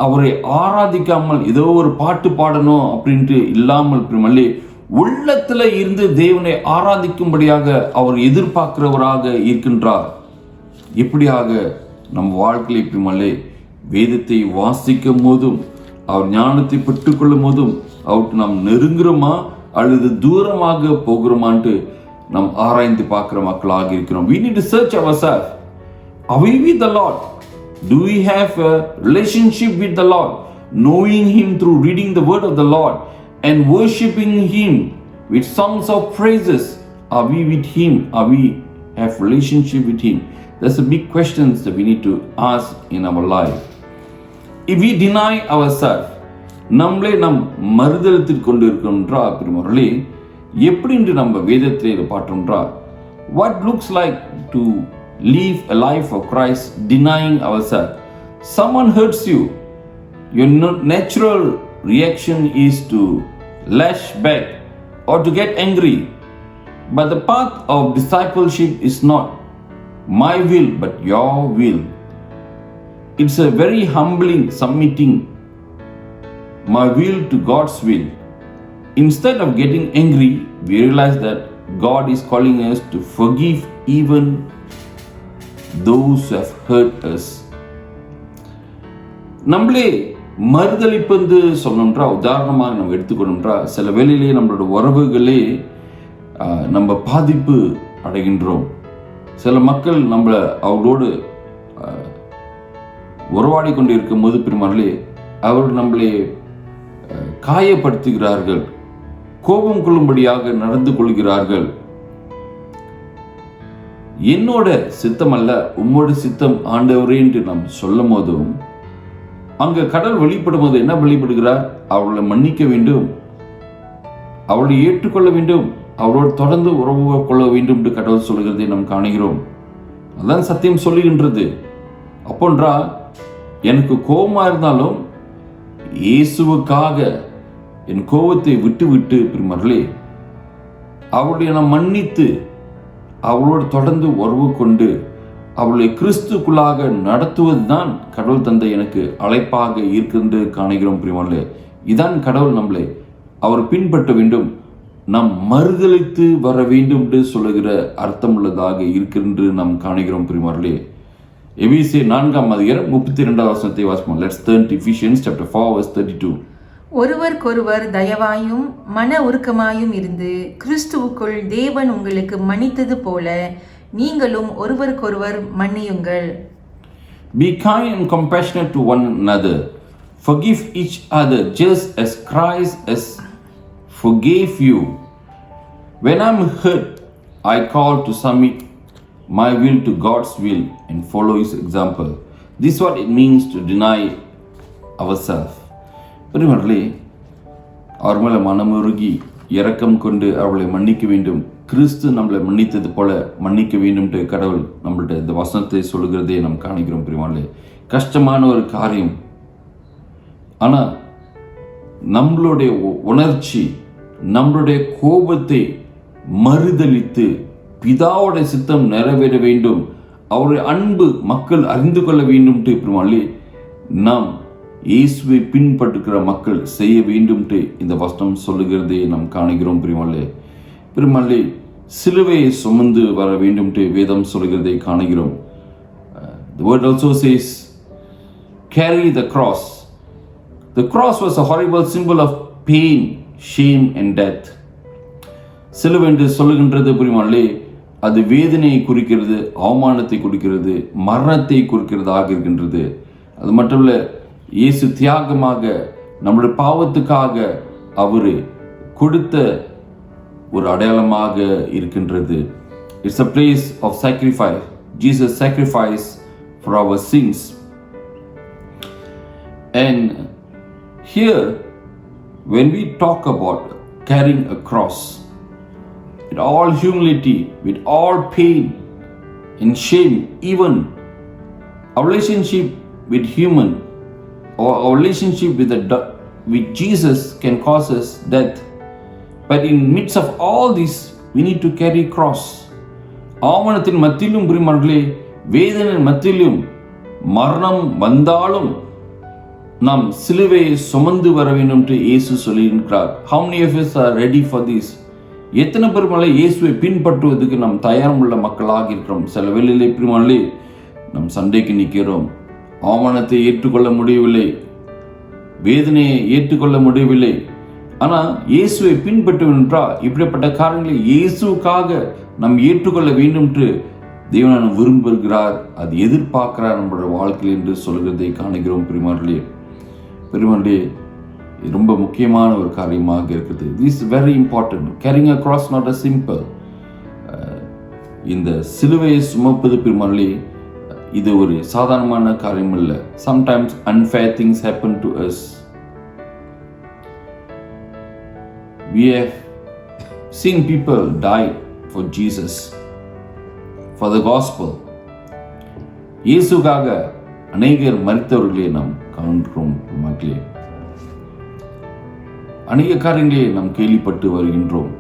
அவரை ஆராதிக்காமல் ஏதோ ஒரு பாட்டு பாடணும் அப்படின்ட்டு இல்லாமல் பெருமளே உள்ளத்துல இருந்து தேவனை ஆராதிக்கும்படியாக அவர் எதிர்பார்க்கிறவராக இருக்கின்றார். எப்படியாக நம் வாழ்க்கையை பெருமளே வேதத்தை வாசிக்கும் போதும் அவர் ஞானத்தை பெற்றுக்கொள்ளும் போதும் அவருக்கு நாம் நெருங்குறோமா அல்லது தூரமாக போகிறோமான்ட்டு நாம் ஆராய்ந்து பார்க்கிற மக்களாக இருக்கிறோம். We need to search ourselves. Are we with the Lord? Do we have a relationship with the Lord, knowing Him through reading the word of the Lord and worshiping Him with songs of praises? Are we with Him? Are we have relationship with Him? That's a big questions that we need to ask in our life. If we deny ourselves, நம்மளே நம் மறுதலித்துக் கொண்டு இருக்கின்றா பிரிமர்களே, எப்படி என்று நம்ம வேதத்திலே இதை பார்த்தோம்ன்றா, what looks like to live a life of Christ denying ourselves. Someone hurts you, your natural reaction is to lash back or to get angry. But the path of discipleship is not my will but your will. It's a very humbling submitting my will to God's will. Instead of getting angry, we realize that God is calling us to forgive even those who have hurt us. நம்மளே மறுதளிப்பு சொன்னோம்ன்றா, உதாரணமாக நம்ம எடுத்துக்கணும்ன்றா, சில வேளையிலே நம்மளோட உறவுகளே நம்ம பாதிப்பு அடைகின்றோம். சில மக்கள் நம்மளை அவர்களோடு உறவாடி கொண்டு இருக்கும்போது பிரிமார்களே, அவர்கள் நம்மளை காயப்படுத்துகிறார்கள், கோபம் கொள்ளும்படியாக நடந்து கொள்கிறார்கள். என்னோட சித்தம் அல்ல உம்மோட சித்தம் ஆண்டவரே என்று நாம் சொல்லும் போதும் அங்க கடவுள் வெளிப்படும் போது என்ன வெளிப்படுகிறார்? அவளை மன்னிக்க வேண்டும், அவளை ஏற்றுக்கொள்ள வேண்டும், அவளோடு தொடர்ந்து உறவு கொள்ள வேண்டும் என்று கடவுள் சொல்கிறதை நாம் காணுகிறோம். அதான் சத்தியம் சொல்லுகின்றது. அப்போன்றா எனக்கு கோபமா இருந்தாலும் இயேசுவுக்காக என் கோபத்தை விட்டு விட்டு பிரிமர்களே, அவளுடைய நான் மன்னித்து அவளோடு தொடர்ந்து உறவு கொண்டு அவளை கிறிஸ்துக்குள்ளாக நடத்துவது தான் கடவுள் தந்தை எனக்கு அழைப்பாக இருக்கின்ற காணுகிறோம் பிரிமர்களே. இதான் கடவுள் நம்மளை அவர் பின்பற்ற வேண்டும், நாம் மறுதலித்து வர வேண்டும் என்று சொல்லுகிற அர்த்தம் உள்ளதாக இருக்கின்ற நாம் காணுகிறோம் பிரிமர்களே. எபிசி 4:32 வாசிப்போம். Let's turn to Ephesians chapter 4:32. ஒருவருக்கொருவர் தயவாயும் மன உருக்கமாயும் இருந்து கிறிஸ்துவுக்குள் தேவன் உங்களுக்கு மன்னித்தது போல நீங்களும் ஒருவருக்கொருவர் மன்னியுங்கள். Be kind and compassionate to one another. Forgive each other just as Christ has forgave you. When I'm hurt, I call to submit my will to God's will and follow His example. This is what it means to deny ourselves. பெரியவர்களே, அவர் மேலே மனமுருகி இரக்கம் கொண்டு அவளை மன்னிக்க வேண்டும், கிறிஸ்து நம்மளை மன்னித்தது போல மன்னிக்க வேண்டும் என்று கடவுள் நம்மள்ட்ட இந்த வசனத்தை சொல்லுகிறதே நாம் காணுகிறோம். பெரியவர்களே, கஷ்டமான ஒரு காரியம். ஆனால் நம்மளுடைய உணர்ச்சி, நம்மளுடைய கோபத்தை மறுதலித்து பிதாவோட சித்தம் நிறைவேற வேண்டும், அவருடைய அன்பு மக்கள் அறிந்து கொள்ள வேண்டும் பெருமாளே, நாம் இயேசுவை பின்பற்றுகிற மக்கள் செய்ய வேண்டும் இந்த வசனம் சொல்லுகிறதே நாம் காணுகிறோம். பெருமாளே சிலுவையை சுமந்து வர வேண்டும் வேதம் சொல்லுகிறதை காணுகிறோம். The word also says carry the cross. The cross was a horrible symbol of pain, shame and death. சிலுவை என்று சொல்லுகின்றது பெருமாளே, அது வேதனையை குறிக்கிறது, அவமானத்தை குறிக்கிறது, மரணத்தை குறிக்கிறதாக இருக்கின்றது. அது மட்டுமல்ல, இயேசு தியாகமாக நம்முடைய பாவத்துக்காக அவர் கொடுத்த ஒரு அடையாளமாக இருக்கின்றது. It's a place of sacrifice. Jesus sacrificed for our sins. And here, when we talk about carrying a cross, with all humility, with all pain and shame, even our relationship with human or our relationship with Jesus can cause us death. But in midst of all this, we need to carry cross. அவமானத்தின் மத்தியிலும் பிரியமானவர்களே, வேதனை மத்தியிலும் மரணம் வந்தாலும் நாம் சிலுவையை சுமந்து வர வேண்டும் என்று இயேசு சொல்லியிருக்கிறார். How many of us are ready for this? எத்தனை பெருமாளை இயேசுவை பின்பற்றுவதற்கு நாம் தயாரமுள்ள மக்களாக இருக்கிறோம். சில வேளையிலே பிரியமானவர்களே, நம் சண்டைக்கு நிற்கிறோம், அவமானத்தை ஏற்றுக்கொள்ள முடியவில்லை, வேதனையை ஏற்றுக்கொள்ள முடியவில்லை. ஆனால் இயேசுவை பின்பற்றுவென்றால் இப்படிப்பட்ட காரணங்களை இயேசுக்காக நாம் ஏற்றுக்கொள்ள வேண்டும் என்று தேவன் விரும்புகிறார், அது எதிர்பார்க்கிறார் நம்முடைய வாழ்க்கையில் என்று சொல்கிறதை காணுகிறோம். பெருமாளே ரொம்ப முக்கியமான ஒரு காரியமாக இருக்குது. This very important. Caring a cross not a simple. இந்த சிலுவையை சுமப்பது பெருமாளே, இது ஒரு சாதாரணமான காரியம் இல்லை. Sometimes unfair things happen to us. We have seen people die for Jesus, for the gospel. இயேசுக்காக அநேகர் மரித்தவர்களே நாம் காண்கிறோம் மக்களே. அநேக காரியங்களே நாம் கேள்விப்பட்டு வருகின்றோம்.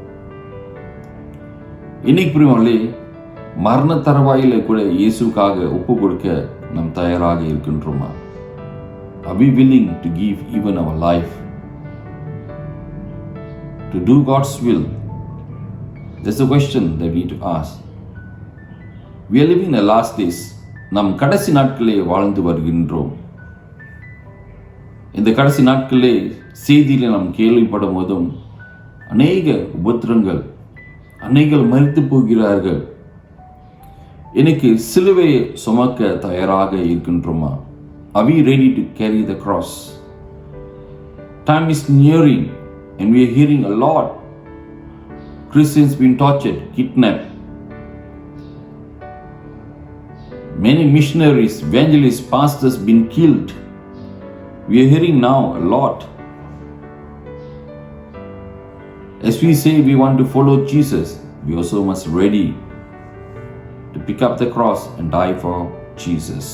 இன்னைக்கு பிரியமானவர்களே, மரண தருவாயில கூட இயேசுக்காக ஒப்பு கொடுக்க நாம் தயாராக இருக்கின்றோமா? Are we willing to give even our life to do God's will? That's the question that we need to ask. We are living in the last days. நாம் கடைசி நாட்களே வாழ்ந்து வருகின்றோம். இந்த கடைசி நாட்களே செய்தியில நாம் கேள்விப்படும் போதும் அநேக உபத்திரங்கள், அநேகர் மரித்து போகிறார்கள். எனக்கு சிலுவையை சுமக்க தயாராக இருக்கின்றோமா? Are we ready to carry the cross? Time is nearing and we are hearing a lot. Christians being tortured, kidnapped. Many missionaries, evangelists, pastors been killed. We are hearing now a lot. As we say we want to follow Jesus, we also must ready to pick up the cross and die for Jesus.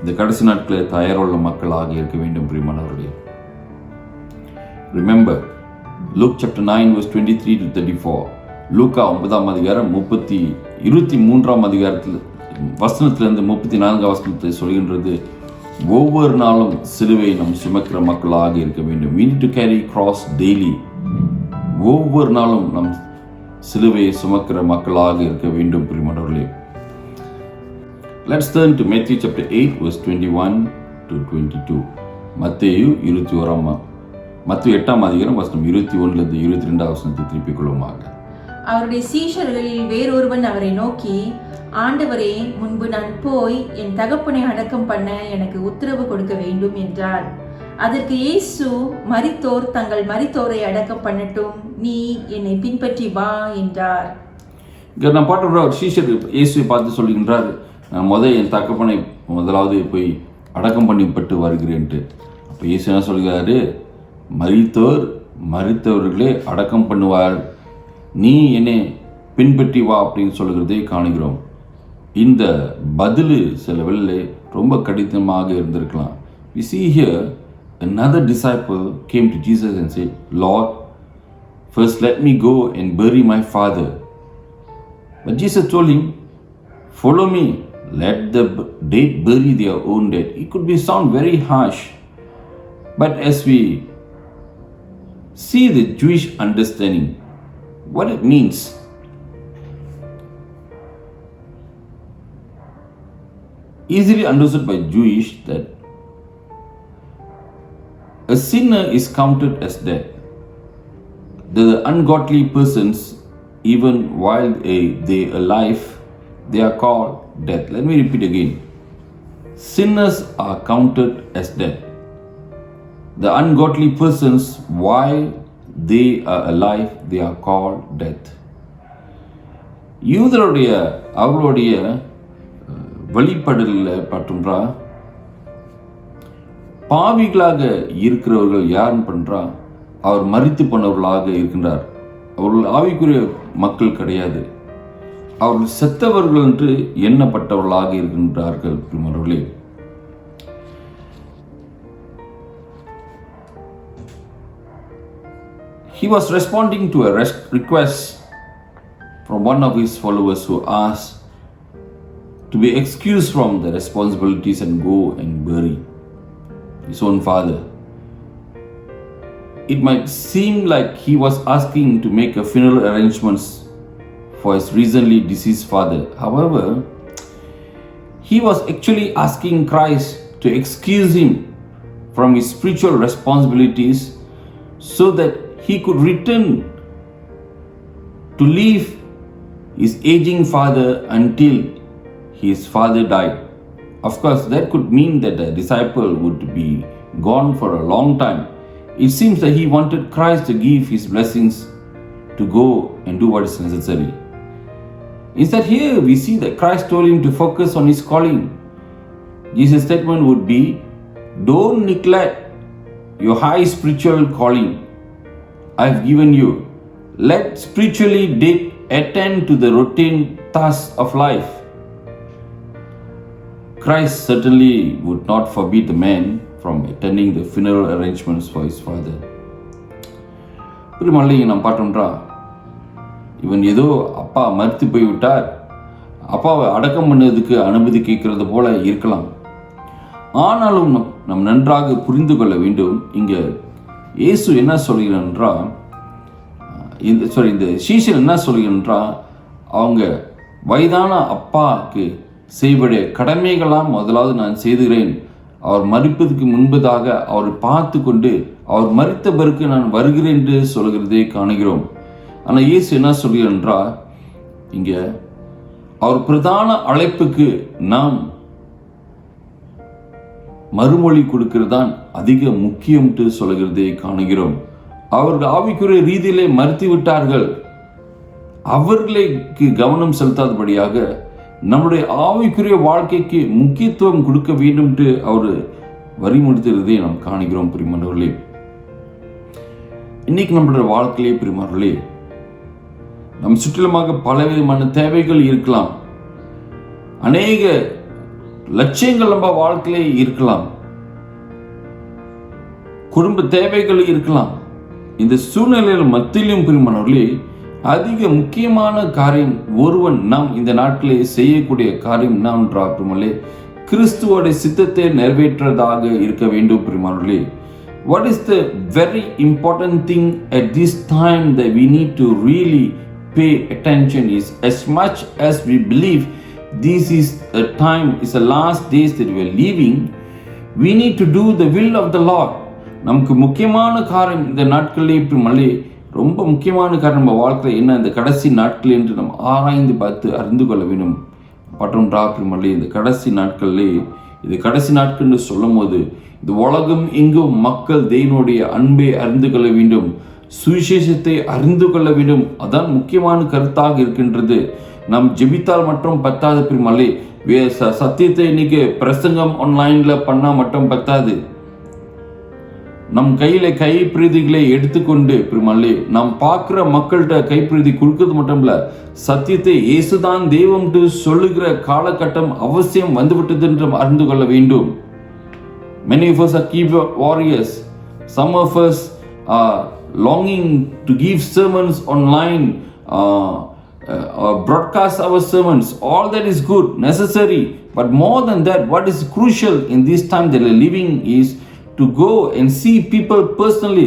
இந்த கடைசி நாட்களில் தயாருள்ள மக்களாக இருக்க வேண்டும் பிரியமானவர்களே. Remember, Luke chapter 9 verse 23 to 34. லூக்கா 9ஆம் அதிகாரம் 23ஆம் அதிகாரத்தில் வசனத்திலிருந்து 34 வசனத்தை சொல்கின்றது, ஒவ்வொரு நாளும் சிலுவையை நாம் சுமக்கிற மக்களாக இருக்க வேண்டும். We need to carry cross daily. ஒவ்வொரு நாளும் நாம் சிலுவையை சுமக்கிற மக்களாக இருக்க வேண்டும் பிரியமானவர்களே. Let's turn to Matthew chapter 8 verse 21 to 22. மத்தேயு 8ஆம் அதிகாரம் வசனம் 21லிருந்து 22 வசனத்தை திருப்பிக் கொள்ளுமாக. அவருடைய சீஷர்களில் வேறொருவன் அவரை நோக்கி, ஆண்டவரே, முன்பு நான் போய் என் தகப்பனை அடக்கம் பண்ண எனக்கு உத்தரவு கொடுக்க வேண்டும் என்றார். அதற்கு இயேசு, மரித்தோர் தங்கள் மரித்தோரை அடக்கம் பண்ணட்டும், நீ என்னை பின்பற்றி வா என்றார். இங்கே நான் பாட்டு சீஷர் இயேசுவை பார்த்து சொல்கின்றார், நான் என் தகப்பனை முதலாவது போய் அடக்கம் பண்ணிப்பட்டு வருகிறேன்ட்டு. அப்போ இயேசு என்ன சொல்கிறாரு, மரித்தவர்களே அடக்கம் பண்ணுவார், நீ என்னை பின்பற்றி வா அப்படின்னு சொல்கிறதை காணுகிறோம். இந்த பதில் சில வேளை ரொம்ப கடினமாக இருந்திருக்கலாம். We see here another disciple came to Jesus and said, Lord, first let me go and bury my father. But Jesus told him, follow me, let the dead bury their own dead. It could be sound very harsh, but as we see the Jewish understanding, what it means, easily understood by Jewish, that a sinner is counted as dead. The ungodly persons, even while they alive, they are called dead. Let me repeat again. Sinners are counted as dead. The ungodly persons, while they are alive, they are called death. அவர்களுடைய வெளிப்பாடுகளில் பார்த்தோம்னா, பாவிகளாக இருக்கிறவர்கள் யாருன்னு பண்றா, அவர் மரித்து போனவர்களாக இருக்கின்றார். அவர்கள் ஆவிக்குரிய மக்கள் கிடையாது, அவர்கள் செத்தவர்கள் என்று எண்ணப்பட்டவர்களாக இருக்கின்றார்கள். பிரியமானவர்களே, he was responding to a request from one of his followers who asked to be excused from the responsibilities and go and bury his own father. It might seem like he was asking to make a funeral arrangements for his recently deceased father. However, he was actually asking Christ to excuse him from his spiritual responsibilities so that he could return to leave his aging father until his father died. Of course, that could mean that the disciple would be gone for a long time. It seems that he wanted Christ to give his blessings to go and do what is necessary. Instead, here we see that Christ told him to focus on his calling. Jesus' statement would be, don't neglect your high spiritual calling. I've given you. Let spiritually attend to the routine tasks of life. Christ certainly would not forbid the man from attending the funeral arrangements for his father. பெருமாளை நாம் பார்த்தோம்ன்றா, இவன் ஏதோ அப்பா மறுத்து போய்விட்டார், அப்பாவை அடக்கம் பண்ணதுக்கு அனுமதி கேட்கறது போல இருக்கலாம். ஆனாலும் நாம் நன்றாக புரிந்து கொள்ள வேண்டும். இங்கே இயேசு என்ன சொல்கிறான்றா, இந்த சீஷன் என்ன சொல்கிறான்றா, அவங்க வயதான அப்பாவுக்கு செய்வடைய கடமைகளாம் முதலாவது நான் செய்துகிறேன். அவர் மரிப்பதற்கு முன்பதாக அவர் பார்த்து கொண்டு அவர் மரித்த பிறகு நான் வருகிறேன் என்று சொல்கிறதை காணுகிறோம். ஆனால் இயேசு என்ன சொல்கிறான்றா, இங்கே அவர் பிரதான அழைப்புக்கு நாம் மறுமொழி கொடுக்கிறதான் அதிக முக்கியம் என்று சொல்கிறதை காணுகிறோம். அவர்கள் ஆவிக்குரிய ரீதியிலே மறுத்து விட்டார்கள். அவர்களுக்கு கவனம் செலுத்தாதபடியாக நம்முடைய ஆவிக்குரிய வாழ்க்கைக்கு முக்கியத்துவம் கொடுக்க வேண்டும் என்று அவர் வரிமுறுத்துகிறதை நாம் காணுகிறோம். பிரியமானவர்களே, இன்னைக்கு நம்மளுடைய வாழ்க்கையிலே பிரியமானவர்களே, நம் சுற்றிலுமாக பலவிதமான தேவைகள் இருக்கலாம். அநேக லட்சியங்கள் நம்ம வாழ்க்கையிலே இருக்கலாம். குடும்ப தேவைகள் இருக்கலாம். இந்த சூழ்நிலையில் மத்தியிலும் பிரியமானவர்களே, அதிக முக்கியமான காரியம் ஒருவன் நாம் இந்த நாட்டிலே செய்யக்கூடிய காரியம் என்னவென்றால் கிறிஸ்துவோட சித்தத்தை நிறைவேற்றதாக இருக்க வேண்டும். பிரியமானவர்களே, what is the very important thing at this time that we need to really pay attention is, as much as we believe this is a time, is the last days that we are living, we need to do the will of the Lord. நமக்கு முக்கியமான காரியம் இந்த நாட்களிலே பிரியமானவர்களே, ரொம்ப முக்கியமான காரணம் நம்ம வாழ்க்கையில் என்ன, இந்த கடைசி நாட்கள் என்று நம்ம ஆராய்ந்து பார்த்து அறிந்து கொள்ள வேண்டும். பட்டம் பிரியமானவர்களே, இந்த கடைசி நாட்களிலே, இது கடைசி நாட்கள் என்று சொல்லும் போது இந்த உலகம் எங்கும் மக்கள் தேவனுடைய அன்பை அறிந்து கொள்ள வேண்டும், சுவிசேஷத்தை அறிந்து கொள்ள வேண்டும். அதான் முக்கியமான கருத்தாக இருக்கின்றது. நாம் ஜெபித்தால் மட்டும் பத்தாது பிரியமானவர்களே, சத்தியத்தை இன்னைக்கு பிரசங்கம் ஆன்லைன்ல பண்ணா மட்டும் பத்தாது. நம் கையில கைப்பிரதிகளை எடுத்துக்கொண்டு பிரியமானவர்களே, நாம் பார்க்கிற மக்கள்கிட்ட கைப்பிரதி கொடுக்கிறது மட்டும் இல்ல, சத்தியத்தை இயேசுதான் தெய்வம் என்று சொல்லுகிற காலகட்டம் அவசியம் வந்துவிட்டது என்று அறிந்து கொள்ள வேண்டும். Many of us are keyboard warriors. Some of us are longing to give sermons online, broadcast our sermons. All that is good, necessary. But more than that, what is crucial in this time that we are living is to go and see people personally,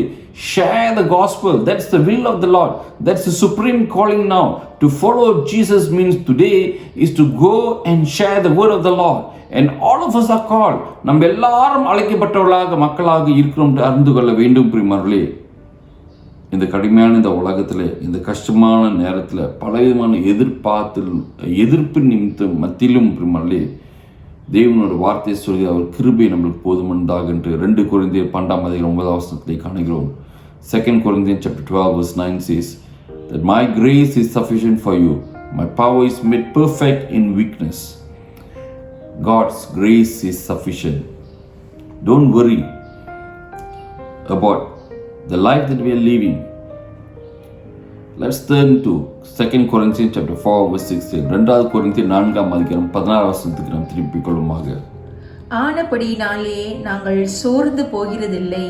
share the gospel. That's the will of the Lord. That's the supreme calling now. To follow Jesus means today is to go and share the word of the Lord. And all of us are called. நம்ம எல்லாரும் அழைக்கப்பட்டவர்களாக மக்களாக இருக்கிறோம் என்று அறிந்து கொள்ள வேண்டும். பிரியமானவர்களே, இந்த கடுமையான இந்த உலகத்தில், இந்த கஷ்டமான நேரத்தில், பலவிதமான எதிர்ப்பு நிமித்தம் மத்தியிலும் பிரியமானவர்களே, தேவனோட வார்த்தையை சொல்லி அவர் கிருபை நம்மளுக்கு போதுமானதாக என்று 2 கொரிந்தியர் 12:9 காணுகிறோம். 2 Corinthians chapter 12 verse 9 says that my grace is sufficient for you, my power is made perfect in weakness. God's grace is sufficient. Don't worry about the life that we are living. Let's turn to 2 Corinthians chapter 4 verse 16. 2 கொரிந்தியர் 4:16 நாம் திருப்பிக் கொள்ளுமாக. ஆனபடியினாலே நாங்கள் சோர்ந்து போகிறதில்லை.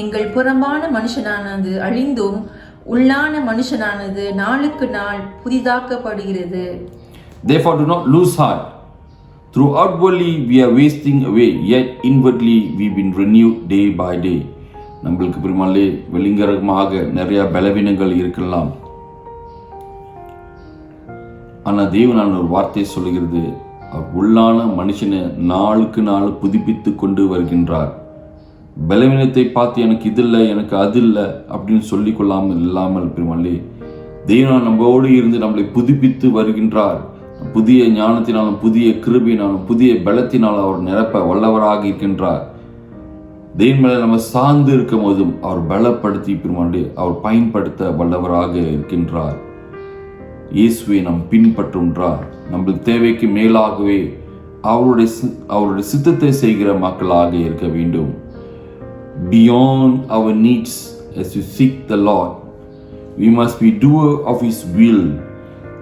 எங்கள் புறம்பான மனுஷனானது அழிந்தும் உள்ளான மனுஷனானது நாளுக்கு நாள் புதிதாக்கப்படுகிறது. Therefore do not lose heart. Through outwardly we are wasting away, yet inwardly we've been renewed day by day. நம்மளுக்கு பிரியமானவர்களே, வெளிங்கரமாக நிறைய பலவீனங்கள் இருக்கலாம். ஆனால் தேவனான ஒரு வார்த்தை சொல்லுகிறது, அவர் உள்ளான மனுஷனை நாளுக்கு நாள் புதுப்பித்து கொண்டு வருகின்றார். பலவீனத்தை பார்த்து எனக்கு இது இல்லை, எனக்கு அது இல்லை அப்படின்னு சொல்லி கொள்ளாமல் இல்லாமல் பிரியமானவர்களே, தேவனான நம்மோடு இருந்து நம்மளை புதுப்பித்து வருகின்றார். புதிய ஞானத்தினாலும் புதிய கிருபையினாலும் புதிய பலத்தினாலும் அவர் நிரப்ப வல்லவராக இருக்கின்றார். தேவன் மேலே நம்ம சார்ந்து இருக்கும் போதும் அவர் பலப்படுத்தி பிரியமானவர்களே அவர் பயன்படுத்த வல்லவராக இருக்கின்றார். இயேசுவை நாம் பின்பற்றுகின்றார். நம்மளுக்கு தேவைக்கு மேலாகவே அவருடைய சித்தத்தை செய்கிற மக்களாக இருக்க வேண்டும். Beyond our needs as we seek the Lord, we must be doer of His will.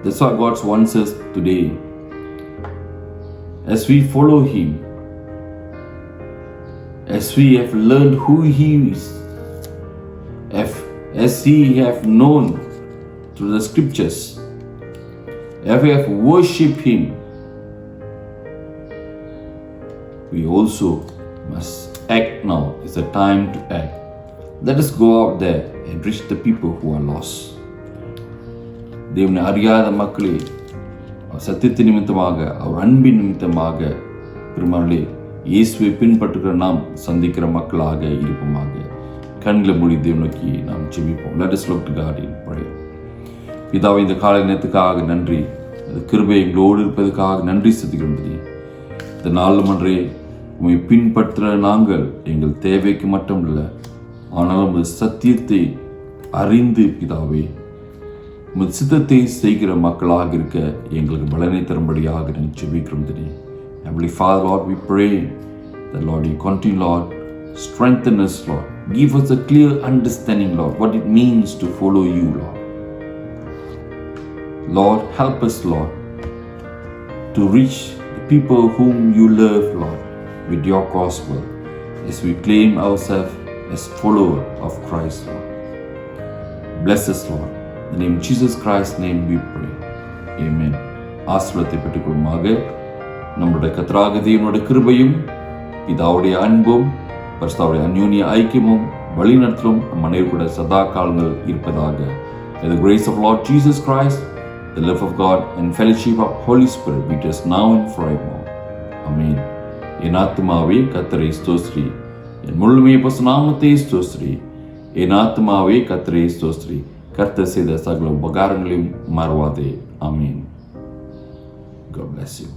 That's what God wants us today. As we follow Him, as we have learned who He is, as we have known through the scriptures, as we have worshipped Him, we also must act now. It's the time to act. Let us go out there and reach the people who are lost. தேவனை அறியாத மக்களே, அவர் சத்தியத்தின் நிமித்தமாக, அவர் அன்பின் நிமித்தமாக, பெருமாளே இயேசுவை பின்பற்றுகிற நாம் சந்திக்கிற மக்களாக இருப்போமாக. கண்களை மூடி தேவனை நோக்கி நாம் ஜெபிப்போம். Let us look to God in prayer. பிதாவே, இந்த காலை நேரத்துக்காக நன்றி. அது கிருபை எங்களோடு இருப்பதற்காக நன்றி செலுத்துகிறோம். இந்த நாள் மன்றே உம்மை பின்பற்றுகிற நாங்கள் எங்கள் தேவைக்கு மட்டும் இல்லை, ஆனாலும் உமது சத்தியத்தை அறிந்து பிதாவே உமது சித்தத்தை செய்கிற மக்களாக இருக்க எங்களுக்கு பலனை தரும்படியாக நாங்கள் ஜெபிக்கிறோம். Heavenly Father, Lord, we pray that, Lord, you continue, Lord, strengthen us, Lord. Give us a clear understanding, Lord, what it means to follow you, Lord. Lord, help us, Lord, to reach the people whom you love, Lord, with your gospel, as we claim ourselves as follower of Christ, Lord. Bless us, Lord. In the name of Jesus Christ's name we pray. Amen. ஆசீர்வாதத்தை பெற்றுக்கொள்ளுமாக. நம்முடைய கர்த்தராகிய தேவனுடைய கிருபையும் பிதாவுடைய அன்பும் பரிசுத்தருடைய அந்யோன்ய ஐக்கியமும் வழிநடத்தலும் நம் அனைவரும் கூட சதா காலங்கள் இருப்பதாக. May the grace of Lord Jesus Christ, the love of God and fellowship of Holy Spirit be with us now and forevermore. Amen. என் ஆத்துமாவே கர்த்தரை ஸ்தோத்திரி, என் முழுமையை பசுநாமத்தை ஸ்தோத்திரி. என் ஆத்துமாவே கர்த்தரை ஸ்தோத்திரி, கர்த்தர் செய்த சகல உபகாரங்களையும் மறவாதே. ஆமென். God bless you.